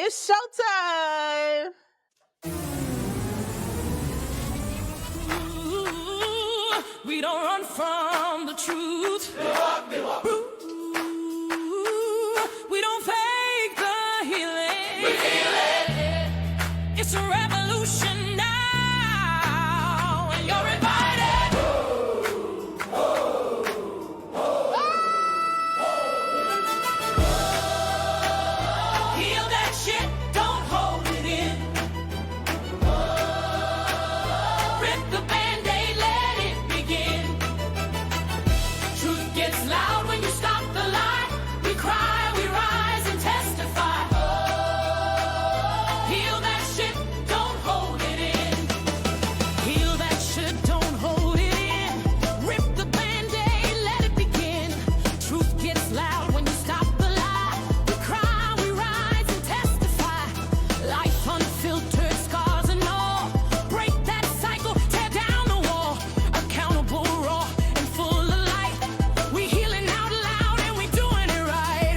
It's showtime. We don't run from the truth. We don't fake the healing. We feel it. It's a revolution now, and you're invited. Heal that shit, don't hold it in. Rip the Band-Aid, let it begin. Truth gets loud when you stop the lie. We cry, we rise and testify. Heal that shit, don't hold it in. Heal that shit, don't hold it in. Rip the Band-Aid, let it begin. Truth gets loud when you stop the lie. We cry, we rise and testify. Life unfiltered, scars and all. Break that cycle, tear down the wall. Accountable, raw, and full of light. We healing out loud and we doing it right.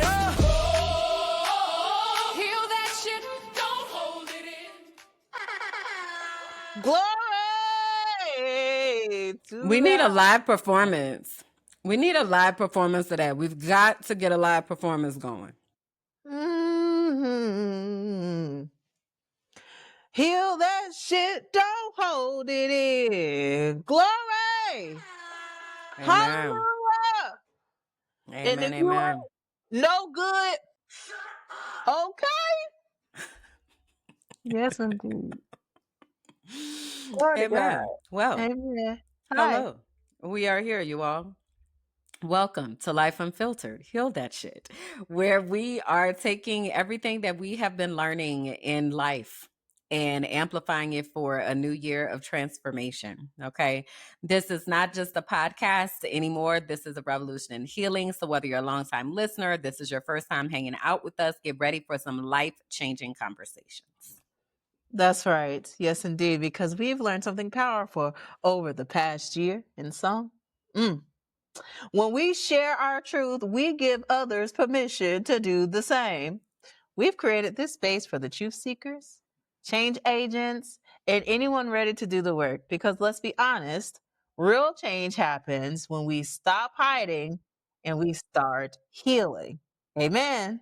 Heal that shit, don't hold it in. Glory to We need a God. live performance. We need a live performance of that. We've got to get a live performance going. Mhm. Heal that shit, don't hold it in. Glory. Amen. Hallelujah. And if Amen. you Amen. ain't no good, okay. Yes, indeed. Glory to God. Amen. Well, Amen. Hi. hello. We are here, you all. Welcome to Life Unfiltered. Heal that shit, where we are taking everything that we have been learning in life and amplifying it for a new year of transformation. Okay. This is not just a podcast anymore. This is a revolution in healing. So whether you're a longtime listener, this is your first time hanging out with us, get ready for some life-changing conversations. That's right. Yes, indeed. Because we've learned something powerful over the past year in some. When we share our truth, we give others permission to do the same. We've created this space for the truth seekers, change agents, and anyone ready to do the work. Because let's be honest, real change happens when we stop hiding and we start healing. Amen.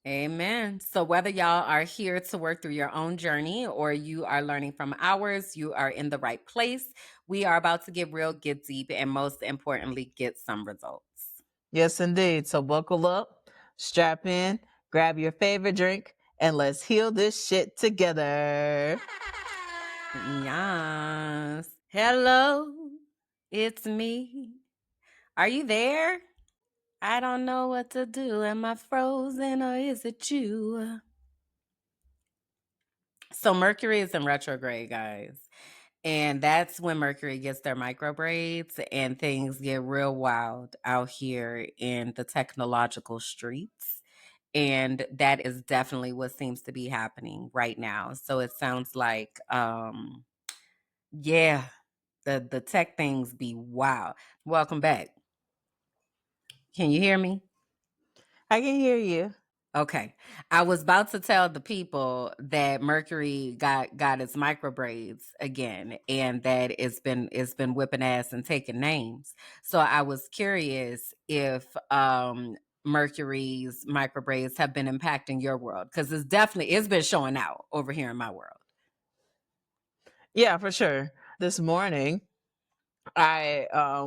Amen. So whether y'all are here to work through your own journey or you are learning from ours, you are in the right place. We are about to get real, get deep, and most importantly, get some results. Yes, indeed. So buckle up, strap in, grab your favorite drink, and let's heal this shit together. Yes. Hello, it's me. Are you there? I don't know what to do. Am I frozen or is it you? So Mercury is in retrograde, guys. And that's when Mercury gets their micro braids and things get real wild out here in the technological streets. And that is definitely what seems to be happening right now. So it sounds like, yeah, the tech things be wild. Welcome back. Can you hear me? I can hear you. Okay. I was about to tell the people that Mercury got its micro braids again and that it's been whipping ass and taking names. So I was curious if Mercury's micro braids have been impacting your world, because it's been showing out over here in my world. Yeah, for sure. This morning, I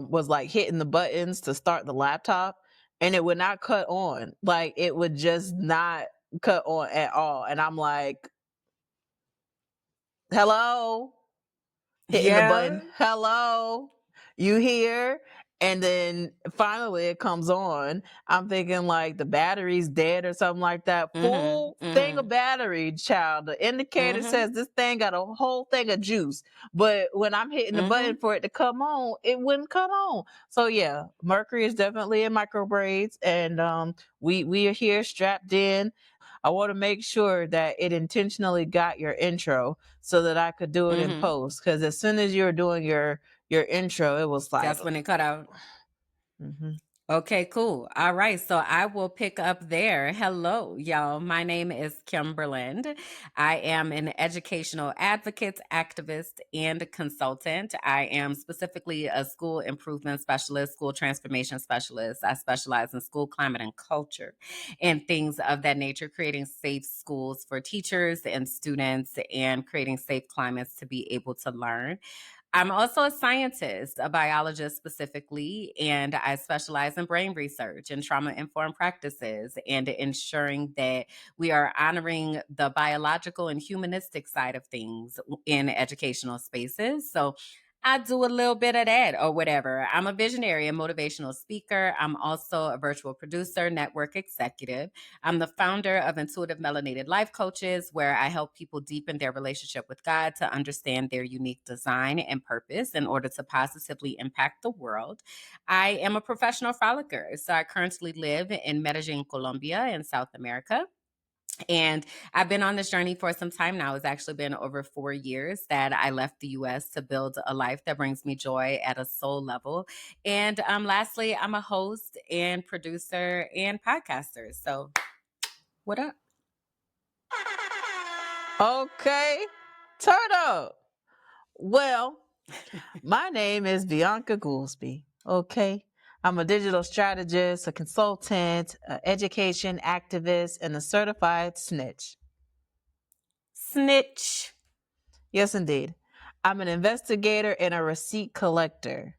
was like hitting the buttons to start the laptop and it would not cut on. Like it would just not cut on at all. And I'm like, hello, hitting the button. Yeah. Hello, you here? And then finally it comes on. I'm thinking like the battery's dead or something like that. Full thing of battery, child. The indicator says this thing got a whole thing of juice. But when I'm hitting the button for it to come on, it wouldn't come on. So yeah, Mercury is definitely in micro braids, and we are here strapped in. I want to make sure that it intentionally got your intro so that I could do it in post. Because as soon as you were doing your intro, it was like That's when it cut out. Okay, cool. All right. So I will pick up there. Hello, y'all. My name is Kimberland. I am an educational advocate, activist, and consultant. I am specifically a school improvement specialist, school transformation specialist. I specialize in school climate and culture and things of that nature, creating safe schools for teachers and students and creating safe climates to be able to learn. I'm also a scientist, a biologist specifically, and I specialize in brain research and trauma informed practices and ensuring that we are honoring the biological and humanistic side of things in educational spaces. So I do a little bit of that or whatever. I'm a visionary and motivational speaker. I'm also a virtual producer, network executive. I'm the founder of Intuitive Melanated Life Coaches, where I help people deepen their relationship with God to understand their unique design and purpose in order to positively impact the world. I am a professional frolicker. So I currently live in Medellin, Colombia, in South America. And I've been on this journey for some time now. It's actually been over 4 years that I left the US to build a life that brings me joy at a soul level. And lastly, I'm a host and producer and podcaster. So, what up? Okay, turn up. Well, my name is Bianca Goolsby. Okay. I'm a digital strategist, a consultant, an education activist, and a certified snitch. Snitch. Yes, indeed. I'm an investigator and a receipt collector.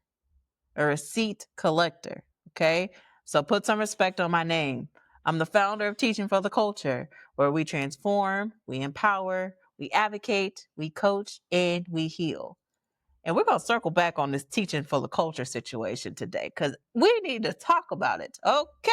A receipt collector. Okay. So put some respect on my name. I'm the founder of Teaching for the Culture, where we transform, we empower, we advocate, we coach, and we heal. And we're going to circle back on this teaching for the culture situation today because we need to talk about it. Okay.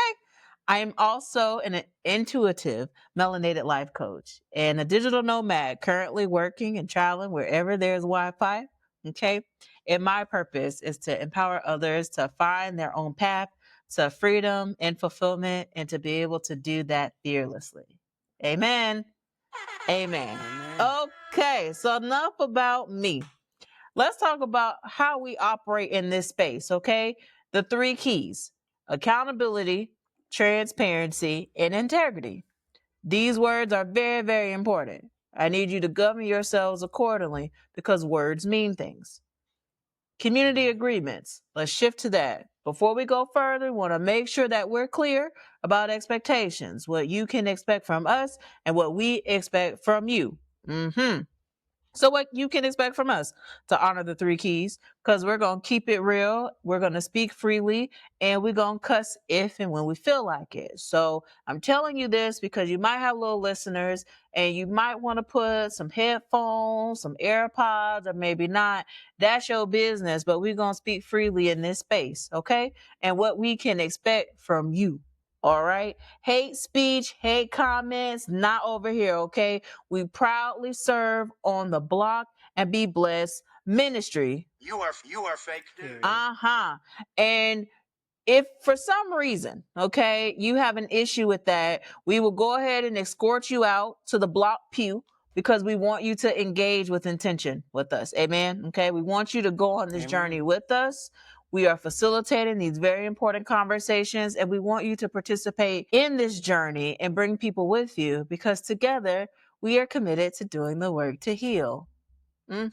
I am also an intuitive melanated life coach and a digital nomad currently working and traveling wherever there's Wi Fi. Okay. And my purpose is to empower others to find their own path to freedom and fulfillment and to be able to do that fearlessly. Amen. Amen. Okay. So enough about me. Let's talk about how we operate in this space, okay? The three keys: accountability, transparency, and integrity. These words are very, very important. I need you to govern yourselves accordingly because words mean things. Community agreements. Let's shift to that. Before we go further, we want to make sure that we're clear about expectations, what you can expect from us and what we expect from you. So what you can expect from us to honor the three keys, because we're going to keep it real. We're going to speak freely and we're going to cuss if and when we feel like it. So I'm telling you this because you might have little listeners and you might want to put some headphones, some AirPods, or maybe not. That's your business, but we're going to speak freely in this space. Okay. And what we can expect from you. All right. Hate speech, hate comments, not over here. Okay. We proudly serve on the block and be blessed ministry. You are fake news. Uh-huh. And if for some reason, okay, you have an issue with that, we will go ahead and escort you out to the block pew because we want you to engage with intention with us. Amen. Okay. We want you to go on this journey with us. We are facilitating these very important conversations and we want you to participate in this journey and bring people with you because together we are committed to doing the work to heal. I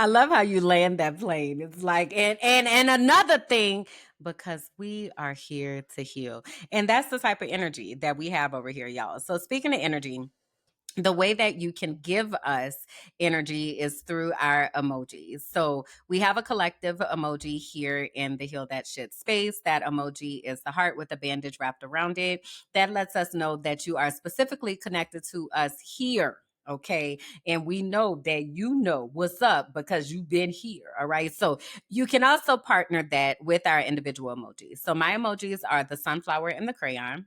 love how you land that plane. It's like, and another thing, because we are here to heal. And that's the type of energy that we have over here, y'all. So speaking of energy, the way that you can give us energy is through our emojis. So we have a collective emoji here in the Heal That Shit space. That emoji is the heart with a bandage wrapped around it. That lets us know that you are specifically connected to us here. Okay. And we know that you know what's up because you've been here. All right. So you can also partner that with our individual emojis. So my emojis are the sunflower and the crayon.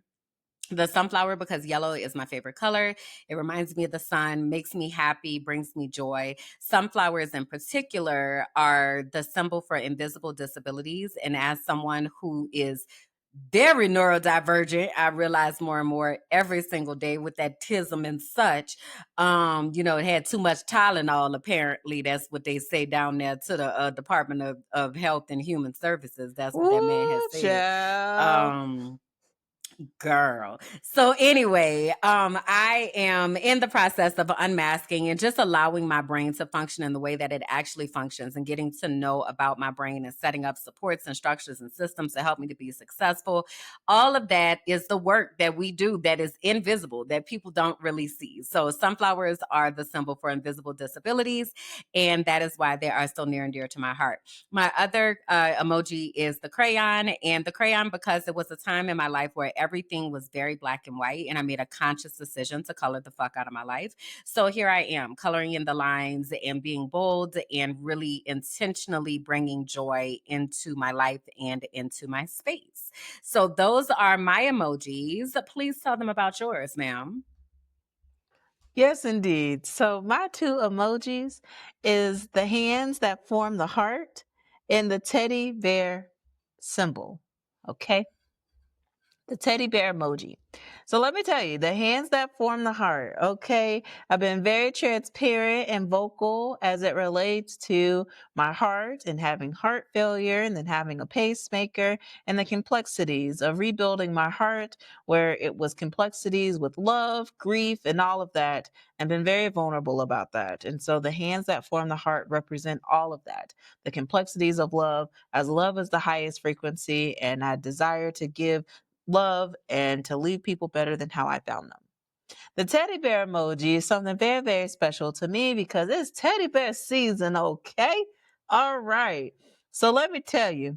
The sunflower because yellow is my favorite color. It reminds me of the sun, makes me happy, brings me joy. Sunflowers in particular are the symbol for invisible disabilities. And as someone who is very neurodivergent. I realize more and more every single day with that tism and such. It had too much Tylenol, apparently. That's what they say down there to the Department of Health and Human Services. That's what that man has Ooh, said. child. Um, Girl. So anyway, I am in the process of unmasking and just allowing my brain to function in the way that it actually functions and getting to know about my brain and setting up supports and structures and systems to help me to be successful. All of that is the work that we do that is invisible, that people don't really see. So sunflowers are the symbol for invisible disabilities, and that is why they are so near and dear to my heart. My other emoji is the crayon, and the crayon because it was a time in my life where everything was very black and white, and I made a conscious decision to color the fuck out of my life. So here I am, coloring in the lines and being bold and really intentionally bringing joy into my life and into my space. So those are my emojis. Please tell them about yours, ma'am. Yes, indeed. So my two emojis is the hands that form the heart and the teddy bear symbol. Okay. The teddy bear emoji. So let me tell you, the hands that form the heart. Okay. I've been very transparent and vocal as it relates to my heart and having heart failure and then having a pacemaker and the complexities of rebuilding my heart where it was complexities with love, grief, and all of that. I've been very vulnerable about that. And so the hands that form the heart represent all of that. The complexities of love is the highest frequency, and I desire to give love and to leave people better than how I found them. The teddy bear emoji is something very, very special to me because it's teddy bear season, okay? All right. So let me tell you,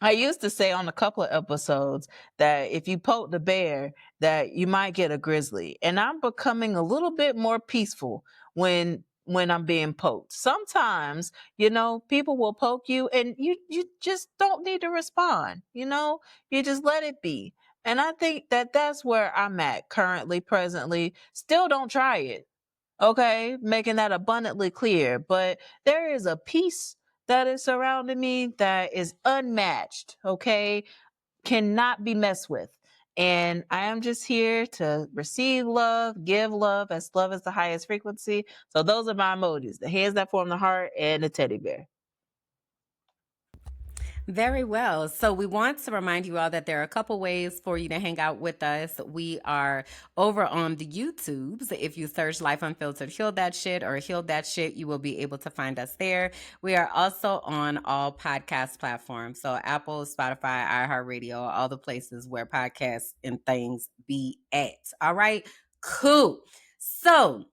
I used to say on a couple of episodes that if you poke the bear, that you might get a grizzly. And I'm becoming a little bit more peaceful when I'm being poked. Sometimes, people will poke you and you just don't need to respond. You just let it be. And I think that that's where I'm at currently, presently. Still don't try it. Okay, making that abundantly clear. But there is a peace that is surrounding me that is unmatched. Okay, cannot be messed with. And I am just here to receive love, give love, as love is the highest frequency. So those are my emojis: the hands that form the heart and the teddy bear. Very well. So we want to remind you all that there are a couple ways for you to hang out with us. We are over on the YouTubes. If you search Life Unfiltered, Heal That Shit or Heal That Shit, you will be able to find us there. We are also on all podcast platforms. So Apple, Spotify, iHeartRadio, all the places where podcasts and things be at. All right. Cool. So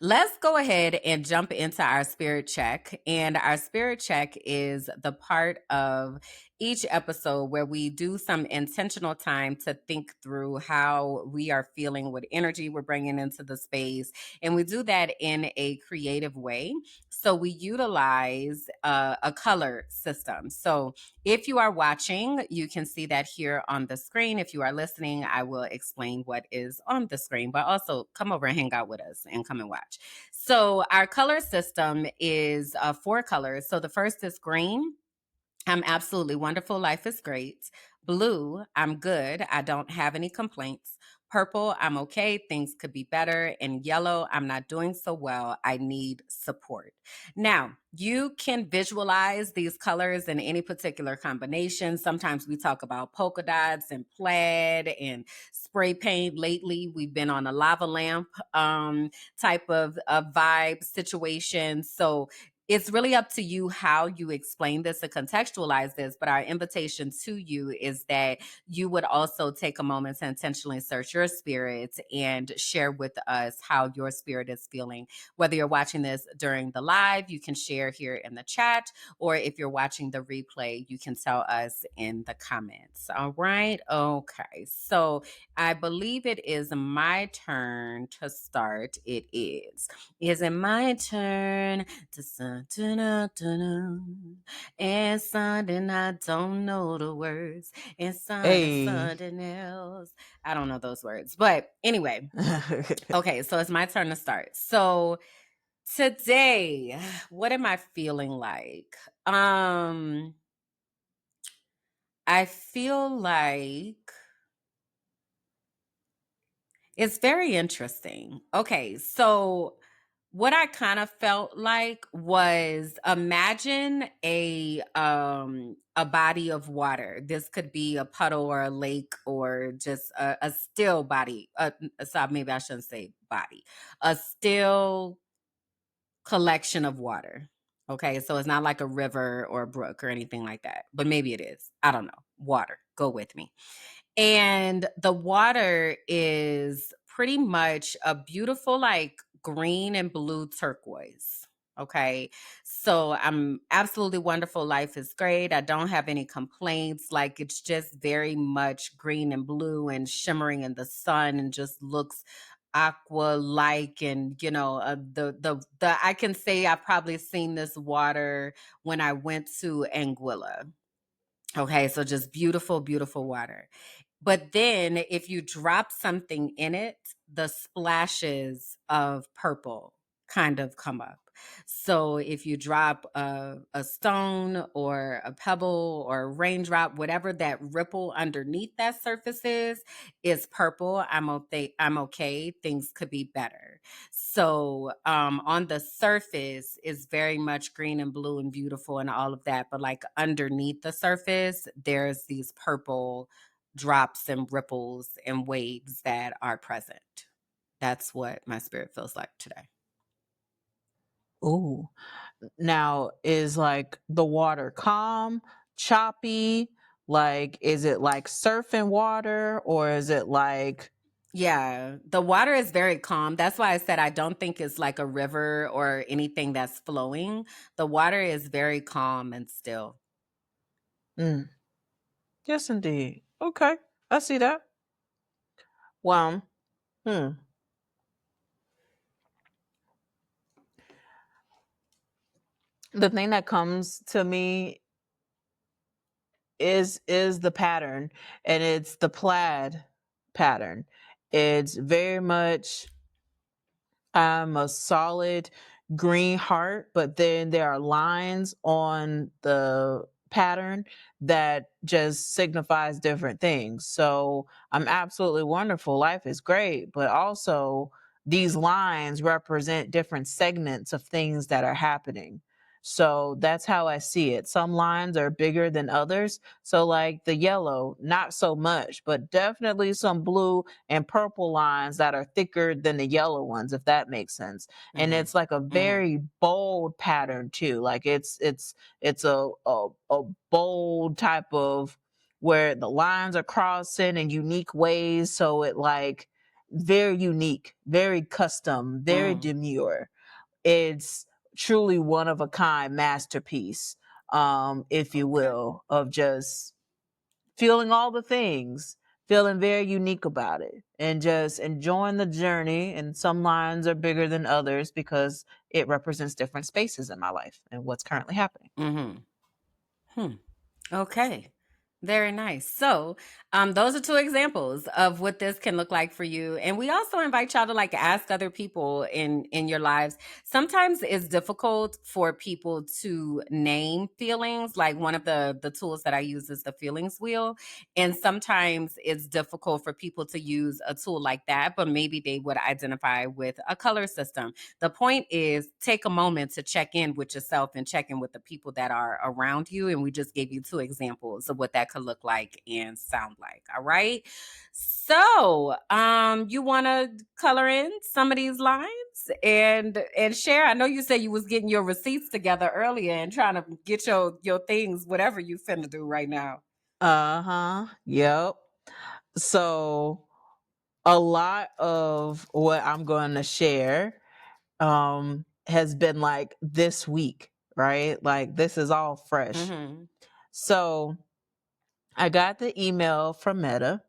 let's go ahead and jump into our spirit check. And our spirit check is the part of each episode where we do some intentional time to think through how we are feeling, what energy we're bringing into the space. And we do that in a creative way. So we utilize a color system. So if you are watching, you can see that here on the screen. If you are listening, I will explain what is on the screen, but also come over and hang out with us and come and watch. So our color system is 4 colors. So the first is green. I'm absolutely wonderful. Life is great. Blue, I'm good. I don't have any complaints. Purple, I'm okay. Things could be better. And yellow, I'm not doing so well. I need support. Now, you can visualize these colors in any particular combination. Sometimes we talk about polka dots and plaid and spray paint. Lately, we've been on a lava lamp type of vibe situation. So it's really up to you how you explain this and contextualize this. But our invitation to you is that you would also take a moment to intentionally search your spirit and share with us how your spirit is feeling. Whether you're watching this during the live, you can share here in the chat, or if you're watching the replay, you can tell us in the comments. All right. Okay. So I believe it is my turn to start. It is. Is it my turn to and something I don't know the words and Hey. something else. I don't know those words. But anyway, okay, so it's my turn to start. So today, what am I feeling like? I feel like it's very interesting. Okay, so what I kind of felt like was, imagine a body of water. This could be a puddle or a lake or just a still body. So maybe I shouldn't say body. A still collection of water. Okay, so it's not like a river or a brook or anything like that, but maybe it is. I don't know. Water. Go with me. And the water is pretty much a beautiful, like green and blue turquoise. Okay. So I'm absolutely wonderful. Life is great. I don't have any complaints. Like, it's just very much green and blue and shimmering in the sun and just looks aqua like. And the I can say I've probably seen this water when I went to Anguilla. Okay, so just beautiful, beautiful water. But then if you drop something in it, the splashes of purple kind of come up. So if you drop a stone or a pebble or a raindrop, whatever that ripple underneath that surface is purple. I'm okay. Things could be better. So on the surface is very much green and blue and beautiful and all of that. But like underneath the surface, there's these purple drops and ripples and waves that are present. That's what my spirit feels like today. Ooh. Now, is like the water calm, choppy? Like, is it like surfing water or is it like, Yeah, the water is very calm. That's why I said I don't think it's like a river or anything that's flowing. The water is very calm and still. mm, yes, indeed. Okay, I see that. Well, hmm. The thing that comes to me is the pattern, and it's the plaid pattern. It's very much a solid green heart, but then there are lines on the pattern that just signifies different things. So I'm absolutely wonderful. Life is great, but also these lines represent different segments of things that are happening. So that's how I see it. Some lines are bigger than others. So, like the yellow, not so much, but definitely some blue and purple lines that are thicker than the yellow ones, if that makes sense. And Mm-hmm. it's like a Mm-hmm. very bold pattern too. Like it's a bold type of where the lines are crossing in unique ways. So it like very unique, very custom, very Mm. demure. It's truly one of a kind masterpiece, if you Okay. will, of just feeling all the things, feeling very unique about it, and just enjoying the journey. And some lines are bigger than others because it represents different spaces in my life and what's currently happening. Mm-hmm. Hmm. Okay. Very nice. So, those are two examples of what this can look like for you. And we also invite y'all to like ask other people in your lives. Sometimes it's difficult for people to name feelings. Like one of the tools that I use is the feelings wheel. And sometimes it's difficult for people to use a tool like that, but maybe they would identify with a color system. The point is take a moment to check in with yourself and check in with the people that are around you. And we just gave you two examples of what that could look like and sound like. All right. So you want to color in some of these lines and share. I know you said you was getting your receipts together earlier and trying to get your things, whatever you finna do right now. Uh-huh. Yep. So a lot of what I'm going to share has been like this week, right? Like this is all fresh. Mm-hmm. So I got the email from Meta,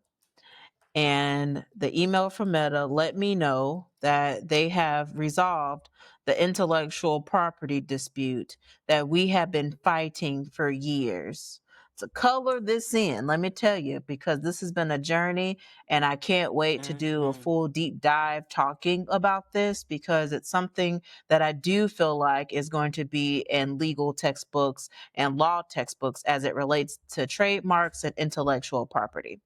and the email from Meta let me know that they have resolved the intellectual property dispute that we have been fighting for years. to color this in, let me tell you, because this has been a journey and I can't wait to do a full deep dive talking about this, because it's something that I do feel like is going to be in legal textbooks and law textbooks as it relates to trademarks and intellectual property.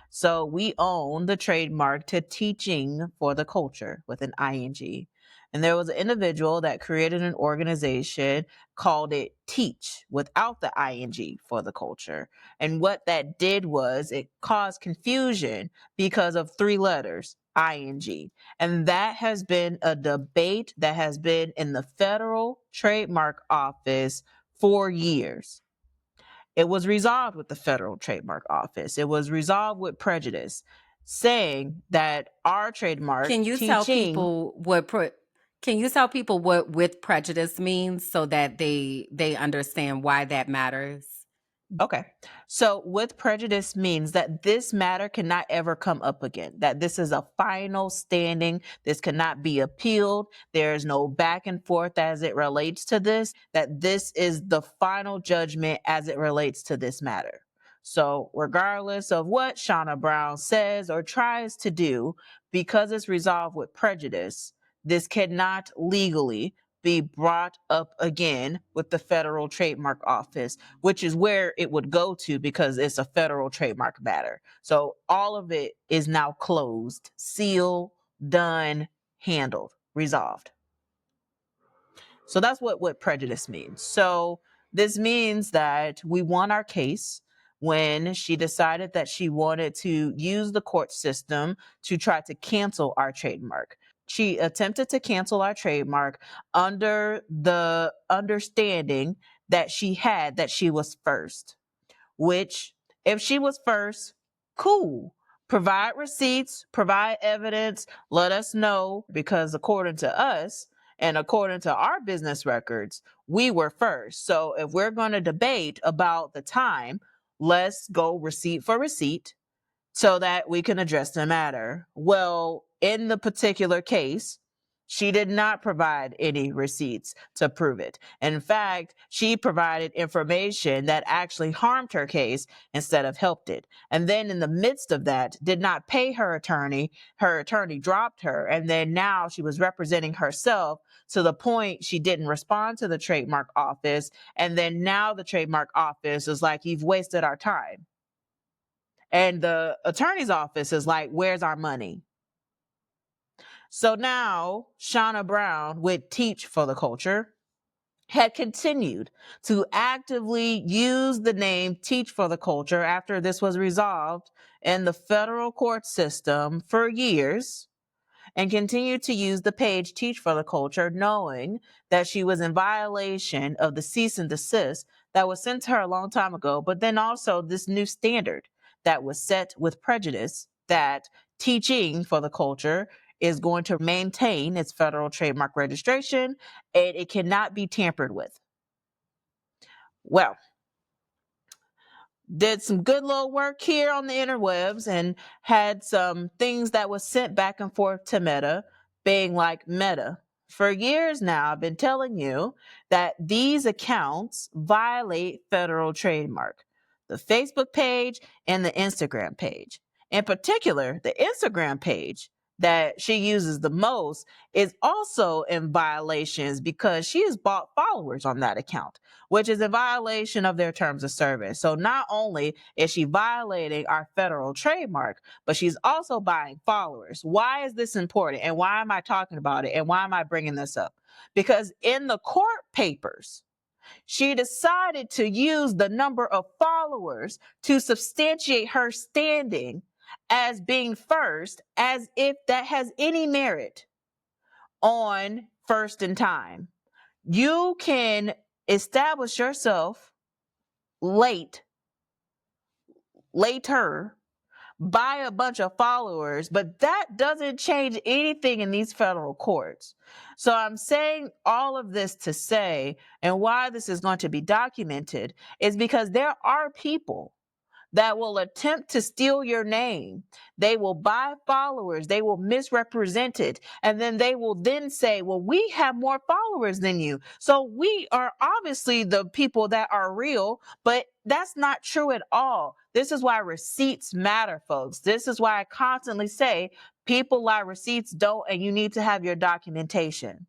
So we own the trademark to teaching for the culture with an ing. And there was an individual that created an organization, called it Teach without the ing for the culture. And what that did was it caused confusion because of three letters, ing. And that has been a debate that has been in the federal trademark office for years. It was resolved with the Federal Trademark Office. It was resolved with prejudice, saying that our trademark Can you tell teaching. people can you tell people what with prejudice means so that they understand why that matters? Okay. So with prejudice means that this matter cannot ever come up again, that this is a final standing. This cannot be appealed. There's no back and forth as it relates to this, that this is the final judgment as it relates to this matter. So regardless of what Shauna Brown says or tries to do, because it's resolved with prejudice, this cannot legally be brought up again with the Federal Trademark Office, which is where it would go to because it's a federal trademark matter. So all of it is now closed, sealed, done, handled, resolved. So that's what prejudice means. So this means that we won our case when she decided that she wanted to use the court system to try to cancel our trademark. She attempted to cancel our trademark under the understanding that she had that she was first, which, if she was first, cool. Provide receipts, provide evidence, let us know, because according to us and according to our business records, we were first. So if we're going to debate about the time, let's go receipt for receipt so that we can address the matter. Well, in the particular case, she did not provide any receipts to prove it. In fact, she provided information that actually harmed her case instead of helped it. And then in the midst of that, did not pay her attorney. Her attorney dropped her. And then now she was representing herself to the point she didn't respond to the trademark office. And then now the trademark office is like, you've wasted our time. And the attorney's office is like, where's our money? So now Shauna Brown with Teach for the Culture had continued to actively use the name Teach for the Culture after this was resolved in the federal court system for years, and continued to use the page Teach for the Culture, knowing that she was in violation of the cease and desist that was sent to her a long time ago, but then also this new standard that was set with prejudice that Teaching for the Culture is going to maintain its federal trademark registration and it cannot be tampered with. Well, did some good little work here on the interwebs and had some things that was sent back and forth to Meta, being like, Meta, for years now, I've been telling you that these accounts violate federal trademark, the Facebook page and the Instagram page. In particular, the Instagram page that she uses the most is also in violations because she has bought followers on that account, which is a violation of their terms of service. So not only is she violating our federal trademark, but she's also buying followers. Why is this important? And why am I talking about it? And why am I bringing this up? Because in the court papers, she decided to use the number of followers to substantiate her standing as being first, as if that has any merit on first in time. You can establish yourself later by a bunch of followers, but that doesn't change anything in these federal courts. So I'm saying all of this to say, and why this is going to be documented, is because there are people that will attempt to steal your name. They will buy followers. They will misrepresent it. And then they will then say, well, we have more followers than you. So we are obviously the people that are real, but that's not true at all. This is why receipts matter, folks. This is why I constantly say people lie, receipts don't, and you need to have your documentation.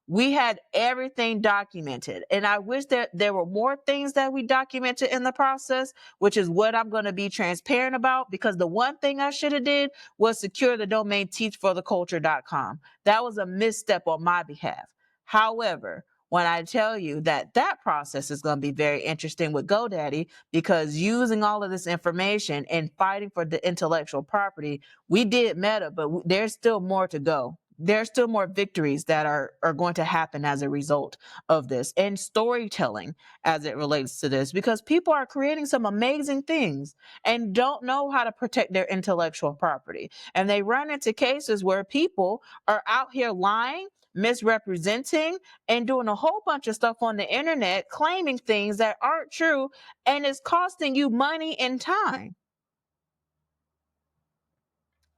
We had everything documented. And I wish that there were more things that we documented in the process, which is what I'm going to be transparent about, because the one thing I should have did was secure the domain teachfortheculture.com. That was a misstep on my behalf. However, when I tell you that that process is going to be very interesting with GoDaddy, because using all of this information and fighting for the intellectual property, we did Meta, but there's still more to go. There's still more victories that are going to happen as a result of this, and storytelling as it relates to this, because people are creating some amazing things and don't know how to protect their intellectual property. And they run into cases where people are out here lying, misrepresenting, and doing a whole bunch of stuff on the internet, claiming things that aren't true, and it's costing you money and time.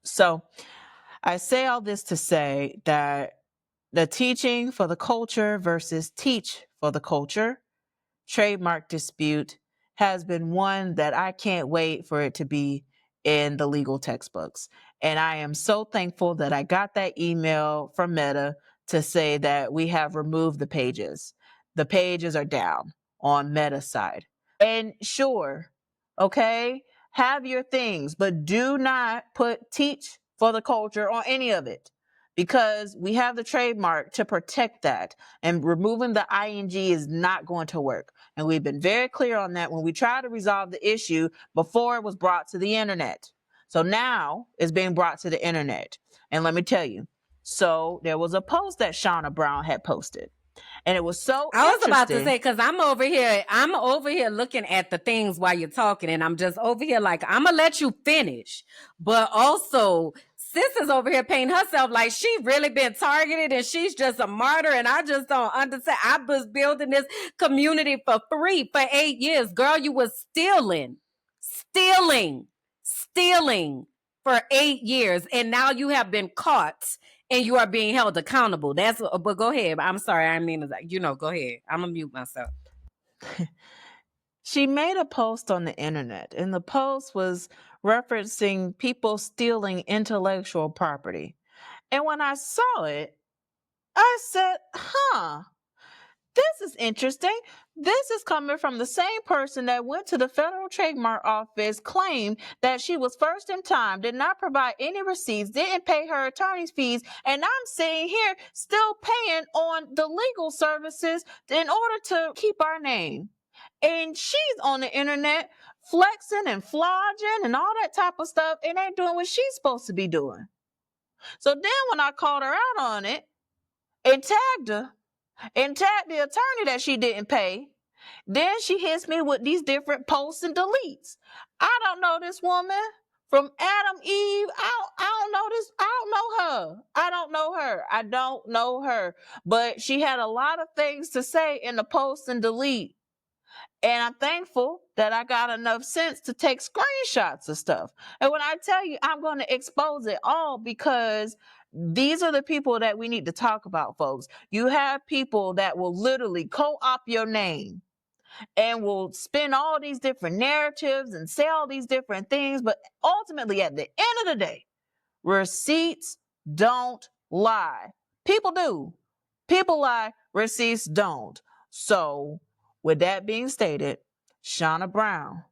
So I say all this to say that the teaching for the culture versus teach for the culture trademark dispute has been one that I can't wait for it to be in the legal textbooks. And I am so thankful that I got that email from Meta to say that we have removed the pages. The pages are down on Meta's side. And sure, okay, have your things, but do not put teach for the culture on any of it, because we have the trademark to protect that, and removing the ing is not going to work. And we've been very clear on that when we tried to resolve the issue before it was brought to the internet. So now it's being brought to the internet. And let me tell you, so there was a post that Shauna Brown had posted, and it was so I was about to interesting. say, because I'm over here looking at the things while you're talking, and I'm just over here like, I'm gonna let you finish. But also, sis is over here painting herself like she really been targeted and she's just a martyr, and I just don't understand. I was building this community for 8 years. Girl, you was stealing for 8 years, and now you have been caught and you are being held accountable. But go ahead. I'm sorry. I mean, go ahead. I'm gonna mute myself. She made a post on the internet, and the post was referencing people stealing intellectual property. And when I saw it, I said, this is interesting. This is coming from the same person that went to the Federal Trademark Office, claimed that she was first in time, did not provide any receipts, didn't pay her attorney's fees, and I'm sitting here still paying on the legal services in order to keep our name. And she's on the internet flexing and flogging and all that type of stuff, and ain't doing what she's supposed to be doing. So then when I called her out on it and tagged her, and tagged the attorney that she didn't pay, then she hits me with these different posts and deletes. I don't know this woman from Adam Eve. I don't know this. I don't know her. I don't know her. But she had a lot of things to say in the post and delete. And I'm thankful that I got enough sense to take screenshots of stuff. And when I tell you, I'm going to expose it all, because these are the people that we need to talk about, folks. You have people that will literally co-opt your name and will spin all these different narratives and say all these different things. But ultimately, at the end of the day, receipts don't lie. People do. People lie. Receipts don't. So, with that being stated, Shauna Brown,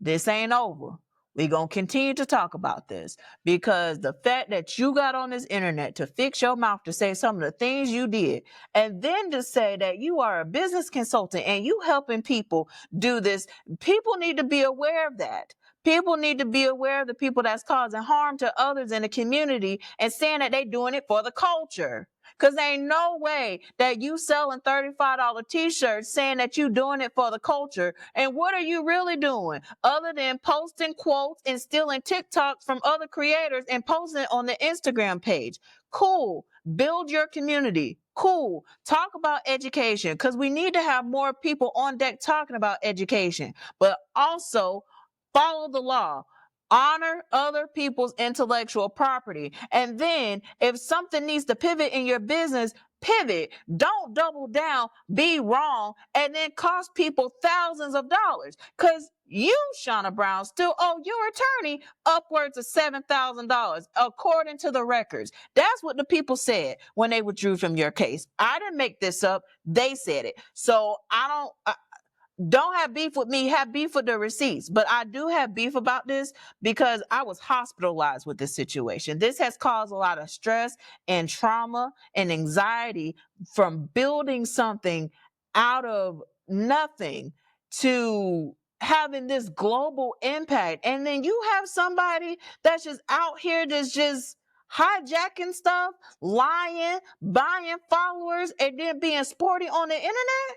this ain't over. We're going to continue to talk about this, because the fact that you got on this internet to fix your mouth to say some of the things you did, and then to say that you are a business consultant and you helping people do this, people need to be aware of that. People need to be aware of the people that's causing harm to others in the community and saying that they're doing it for the culture. Because ain't no way that you selling $35 t-shirts saying that you doing it for the culture. And what are you really doing other than posting quotes and stealing TikToks from other creators and posting it on the Instagram page? Cool. Build your community. Cool. Talk about education, because we need to have more people on deck talking about education, but also follow the law, honor other people's intellectual property. And then if something needs to pivot in your business, pivot. Don't double down, be wrong, and then cost people thousands of dollars. Because you, Shauna Brown, still owe your attorney upwards of $7,000, according to the records. That's what the people said when they withdrew from your case. I didn't make this up. They said it. So don't have beef with me, have beef with the receipts. But I do have beef about this because I was hospitalized with this situation. This has caused a lot of stress and trauma and anxiety from building something out of nothing to having this global impact. And then you have somebody that's just out here that's just hijacking stuff, lying, buying followers, and then being sporty on the internet.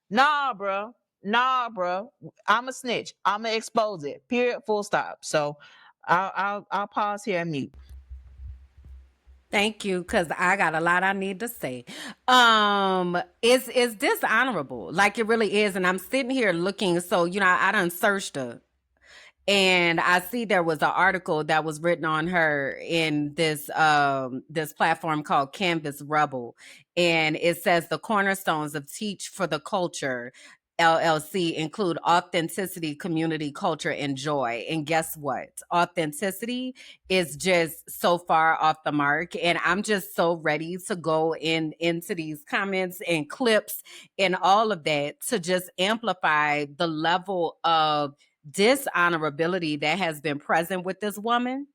Nah, bro. Nah, bro. I'm a snitch. I'm gonna expose it. Period. Full stop. So I'll pause here and mute. Thank you, because I got a lot I need to say. It's dishonorable, like it really is. And I'm sitting here looking, so I done searched her. And I see there was an article that was written on her in this platform called Canvas Rebel. And it says the cornerstones of Teach for the Culture LLC include authenticity, community, culture, and joy. And guess what? Authenticity is just so far off the mark. And I'm just so ready to go into these comments and clips and all of that to just amplify the level of dishonorability that has been present with this woman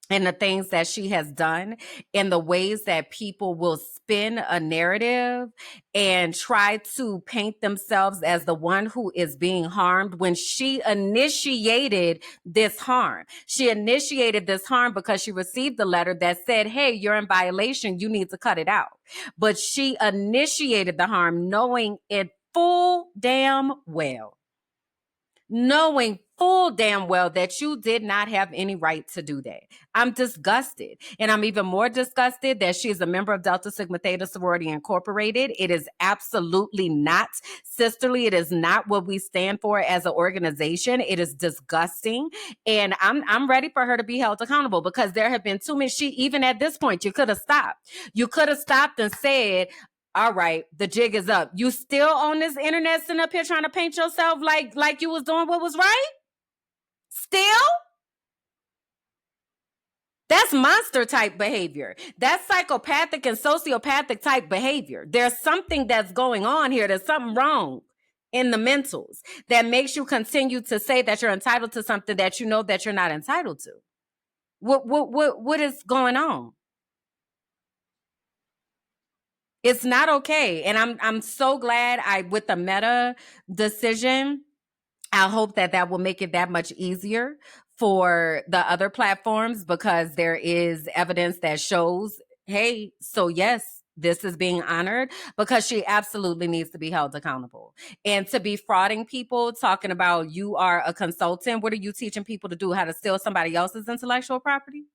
and the things that she has done and the ways that people will spin a narrative and try to paint themselves as the one who is being harmed when she initiated this harm. She initiated this harm because she received the letter that said, hey, you're in violation. You need to cut it out. But she initiated the harm knowing it full damn well that you did not have any right to do that. I'm disgusted. And I'm even more disgusted that she is a member of Delta Sigma Theta Sorority Incorporated. It is absolutely not sisterly. It is not what we stand for as an organization. It is disgusting. And I'm ready for her to be held accountable because there have been too many. Even at this point, you could have stopped. You could have stopped and said, all right, the jig is up. You still on this internet sitting up here trying to paint yourself like you was doing what was right? Still? That's monster type behavior. That's psychopathic and sociopathic type behavior. There's something that's going on here. There's something wrong in the mentals that makes you continue to say that you're entitled to something that you know that you're not entitled to. What is going on? It's not okay. And I'm so glad with the Meta decision, I hope that will make it that much easier for the other platforms because there is evidence that shows, hey, so yes, this is being honored because she absolutely needs to be held accountable. And to be frauding people, talking about you are a consultant, what are you teaching people to do? How to steal somebody else's intellectual property?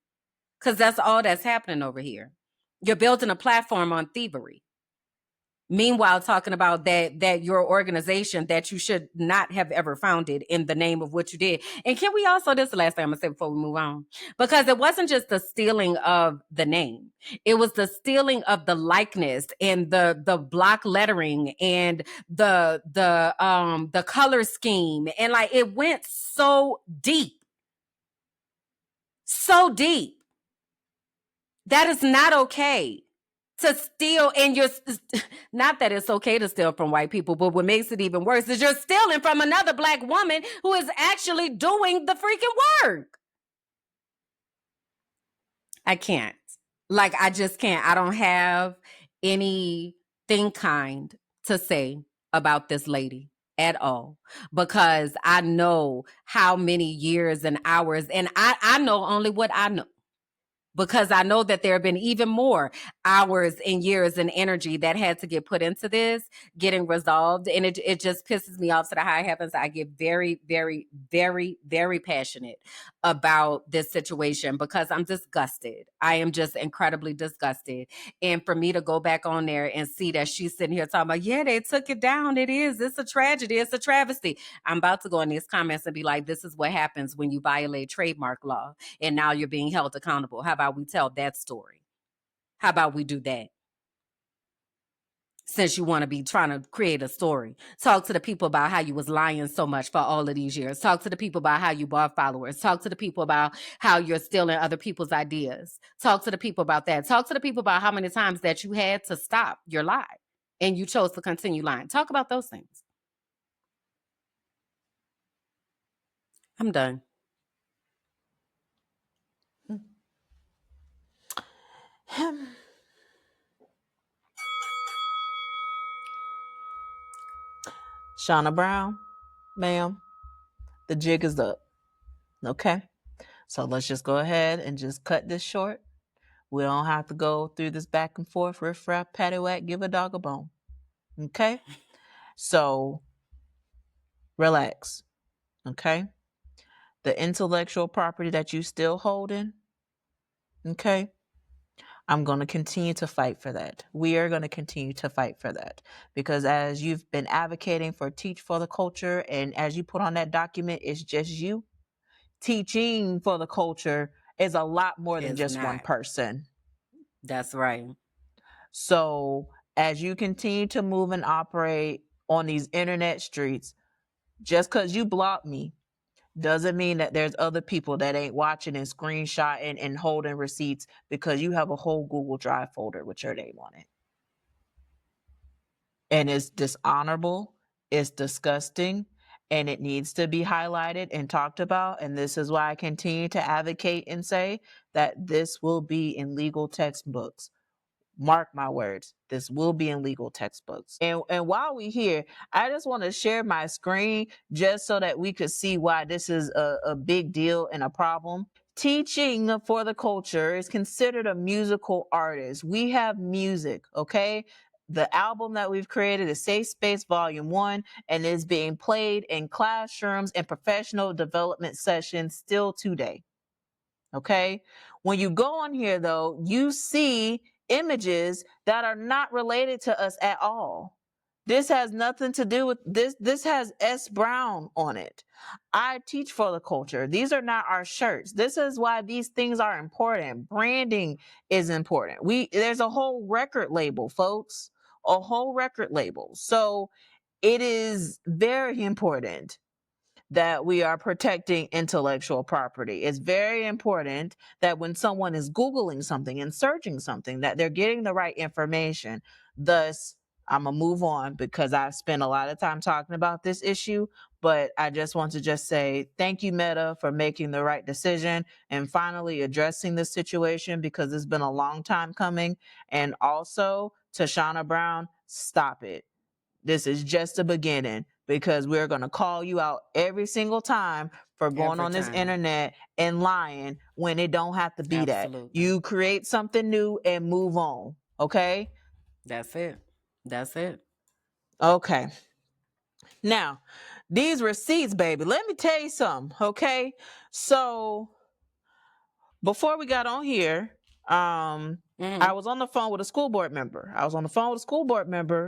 Because that's all that's happening over here. You're building a platform on thievery. Meanwhile, talking about that your organization that you should not have ever founded in the name of what you did. And can we also, this is the last thing I'm gonna say before we move on, because it wasn't just the stealing of the name. It was the stealing of the likeness and the block lettering and the color scheme. And like it went so deep. So deep. That is not okay. To steal, and you're not that it's okay to steal from white people, but what makes it even worse is you're stealing from another Black woman who is actually doing the freaking work. I can't. I just can't. I don't have anything kind to say about this lady at all because I know how many years and hours, and I know only what I know. because I know that there have been even more hours and years and energy that had to get put into this getting resolved. And it just pisses me off to the high heavens. I get very, very, very, very passionate about this situation because I'm disgusted. I am just incredibly disgusted. And for me to go back on there and see that she's sitting here talking about, yeah, they took it down. It's a tragedy. It's a travesty. I'm about to go in these comments and be like, this is what happens when you violate trademark law and now you're being held accountable. How about we tell that story? How about we do that? Since you want to be trying to create a story, talk to the people about how you was lying so much for all of these years. Talk to the people about how you bought followers. Talk to the people about how you're stealing other people's ideas. Talk to the people about that. Talk to the people about how many times that you had to stop your lie and you chose to continue lying. Talk about those things. I'm done. Shauna Brown, ma'am, the jig is up. Okay? So let's just go ahead and just cut this short. We don't have to go through this back and forth, riff raff, patty whack, give a dog a bone. Okay? So relax. Okay? The intellectual property that you still holding, okay? I'm going to continue to fight for that. We are going to continue to fight for that because as you've been advocating for Teach for the Culture, and as you put on that document, it's just you. Teaching for the culture is a lot more than just one person. That's right. So as you continue to move and operate on these internet streets, just because you block me doesn't mean that there's other people that ain't watching and screenshotting and holding receipts because you have a whole Google Drive folder with your name on it. And it's dishonorable, it's disgusting, and it needs to be highlighted and talked about. And this is why I continue to advocate and say that this will be in legal textbooks. Mark my words, this will be in legal textbooks. And while we're here, I just want to share my screen just so that we could see why this is a big deal and a problem. Teaching for the Culture is considered a musical artist. We have music, okay? The album that we've created is Safe Space Volume 1 and is being played in classrooms and professional development sessions still today. Okay? When you go on here though, you see images that are not related to us at all. This has nothing to do with this. This has S. Brown on it. I teach for the culture. These are not our shirts. This is why these things are important. Branding is important. There's a whole record label, folks. A whole record label. So it is very important that we are protecting intellectual property. It's very important that when someone is Googling something and searching something, that they're getting the right information. Thus, I'm going to move on because I've spent a lot of time talking about this issue, but I just want to just say thank you, Meta, for making the right decision and finally addressing this situation because it's been a long time coming. And also to Shauna Brown, stop it. This is just a beginning because we're going to call you out every single time for going on this internet and lying when it don't have to be that. You create something new and move on. Okay? That's it. That's it. Okay. Now, these receipts, baby, let me tell you something. Okay? So before we got on here, I was on the phone with a school board member.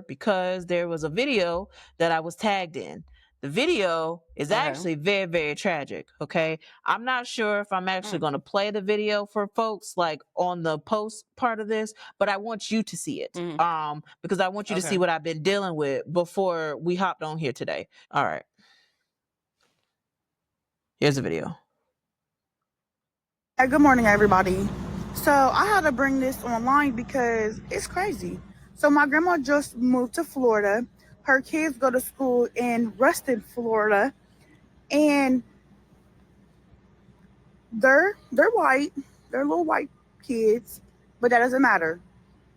Because there was a video that I was tagged in. The video is actually very, very tragic. Okay. I'm not sure if I'm actually going to play the video for folks like on the post part of this, but I want you to see it. Because I want you to see what I've been dealing with before we hopped on here today. All right. Here's the video. Hey, good morning, everybody. So I had to bring this online because it's crazy. So my grandma just moved to Florida. Her kids go to school in Ruston, Florida, and they're white. They're little white kids, but that doesn't matter.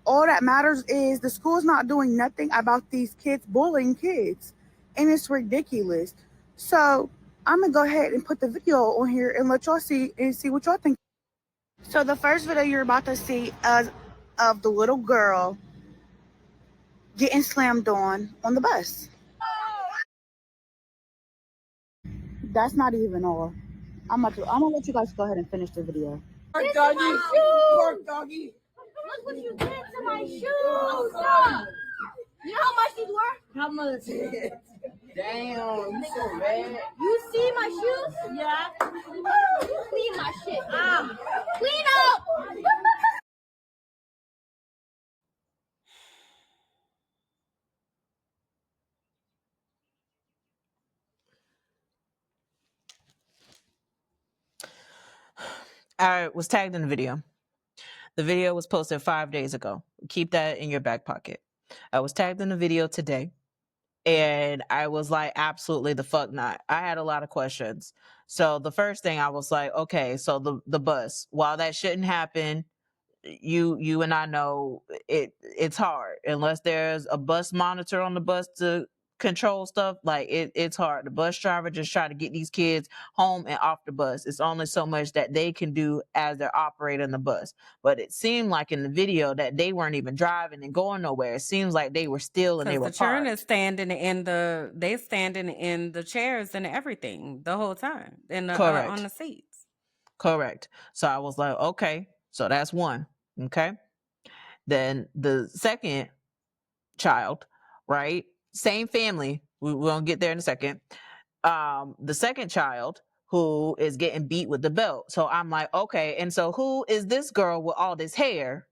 All that matters is the school's not doing nothing about these kids bullying kids, and it's ridiculous. So I'm gonna go ahead and put the video on here and let y'all see what y'all think. So the first video you're about to see is of the little girl getting slammed on the bus. That's not even all. I'm gonna let you guys go ahead and finish the video. Doggy, poor doggy. Look what you did to my shoes. Stop. You know how much these were? How much? Damn, you so bad. You see my shoes? Yeah. You clean my shit. Clean up. I was tagged in the video. The video was posted 5 days ago. Keep that in your back pocket. I was tagged in the video today. And I was like, absolutely the fuck not. I had a lot of questions. So the first thing I was like, okay, so the bus, while that shouldn't happen, you and I know it's hard unless there's a bus monitor on the bus to control stuff. Like it's hard. The bus driver just try to get these kids home and off the bus. It's only so much that they can do as they're operating the bus. But it seemed like in the video that they weren't even driving and going nowhere. It seems like they were still and they Because were the children parked. is they standing in the chairs and everything the whole time in the on Correct. the seats. Correct. So I was like, okay, so that's one. Okay. Then the second child, right? Same family. We're gonna get there in a second. The second child who is getting beat with the belt. So I'm like, okay, and so who is this girl with all this hair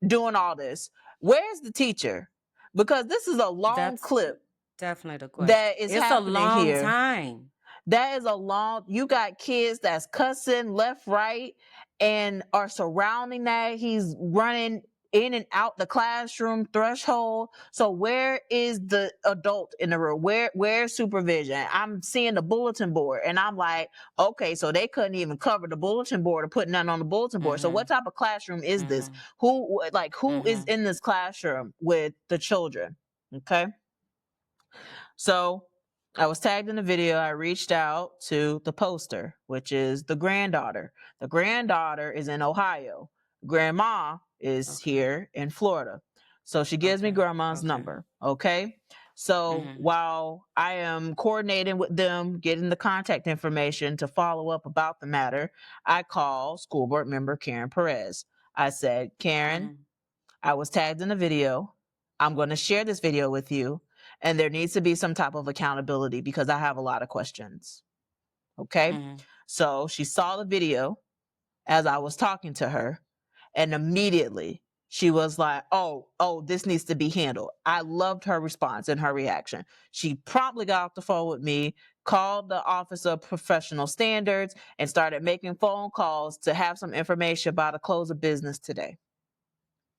doing all this? Where's the teacher? Because this is a long That's clip definitely the question. that is It's a happening long here. time. That is a long, you got kids that's cussing left, right, and are surrounding that. He's running in and out the classroom threshold. So where is the adult in the room? Where's supervision? I'm seeing the bulletin board and I'm like, okay, so they couldn't even cover the bulletin board or put nothing on the bulletin board. So what type of classroom is this? Who is in this classroom with the children? Okay. So I was tagged in the video. I reached out to the poster, which is the granddaughter. The granddaughter is in Ohio. Grandma is here in Florida. So she gives me grandma's number. Okay. So while I am coordinating with them, getting the contact information to follow up about the matter, I call school board member Karen Perez. I said, Karen, I was tagged in the video. I'm going to share this video with you. And there needs to be some type of accountability because I have a lot of questions. Okay. So she saw the video as I was talking to her. And immediately she was like, oh, this needs to be handled. I loved her response and her reaction. She promptly got off the phone with me, called the Office of Professional Standards, and started making phone calls to have some information about a close of business today.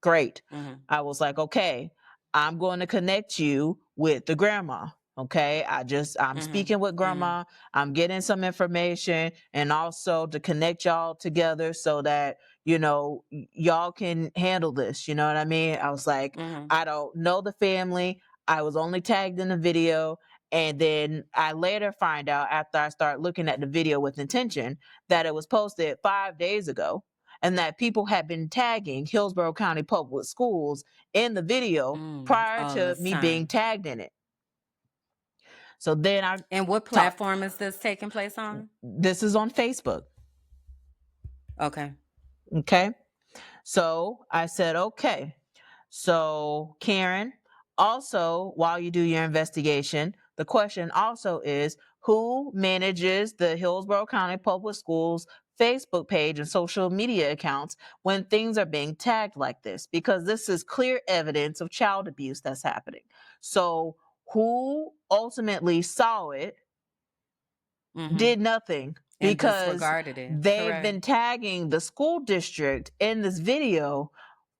Great. I was like, okay, I'm going to connect you with the grandma. Okay. I'm speaking with grandma. I'm getting some information and also to connect y'all together so that, y'all can handle this. You know what I mean? I was like, I don't know the family. I was only tagged in the video. And then I later find out after I start looking at the video with intention that it was posted 5 days ago and that people had been tagging Hillsborough County Public Schools in the video prior to me being tagged in it. So then And what platform is this taking place on? This is on Facebook. Okay. Okay. So I said, okay. So Karen, also, while you do your investigation, the question also is who manages the Hillsborough County Public Schools Facebook page and social media accounts when things are being tagged like this? Because this is clear evidence of child abuse that's happening. So who ultimately saw it, did nothing, And because disregarded it. they've been tagging the school district in this video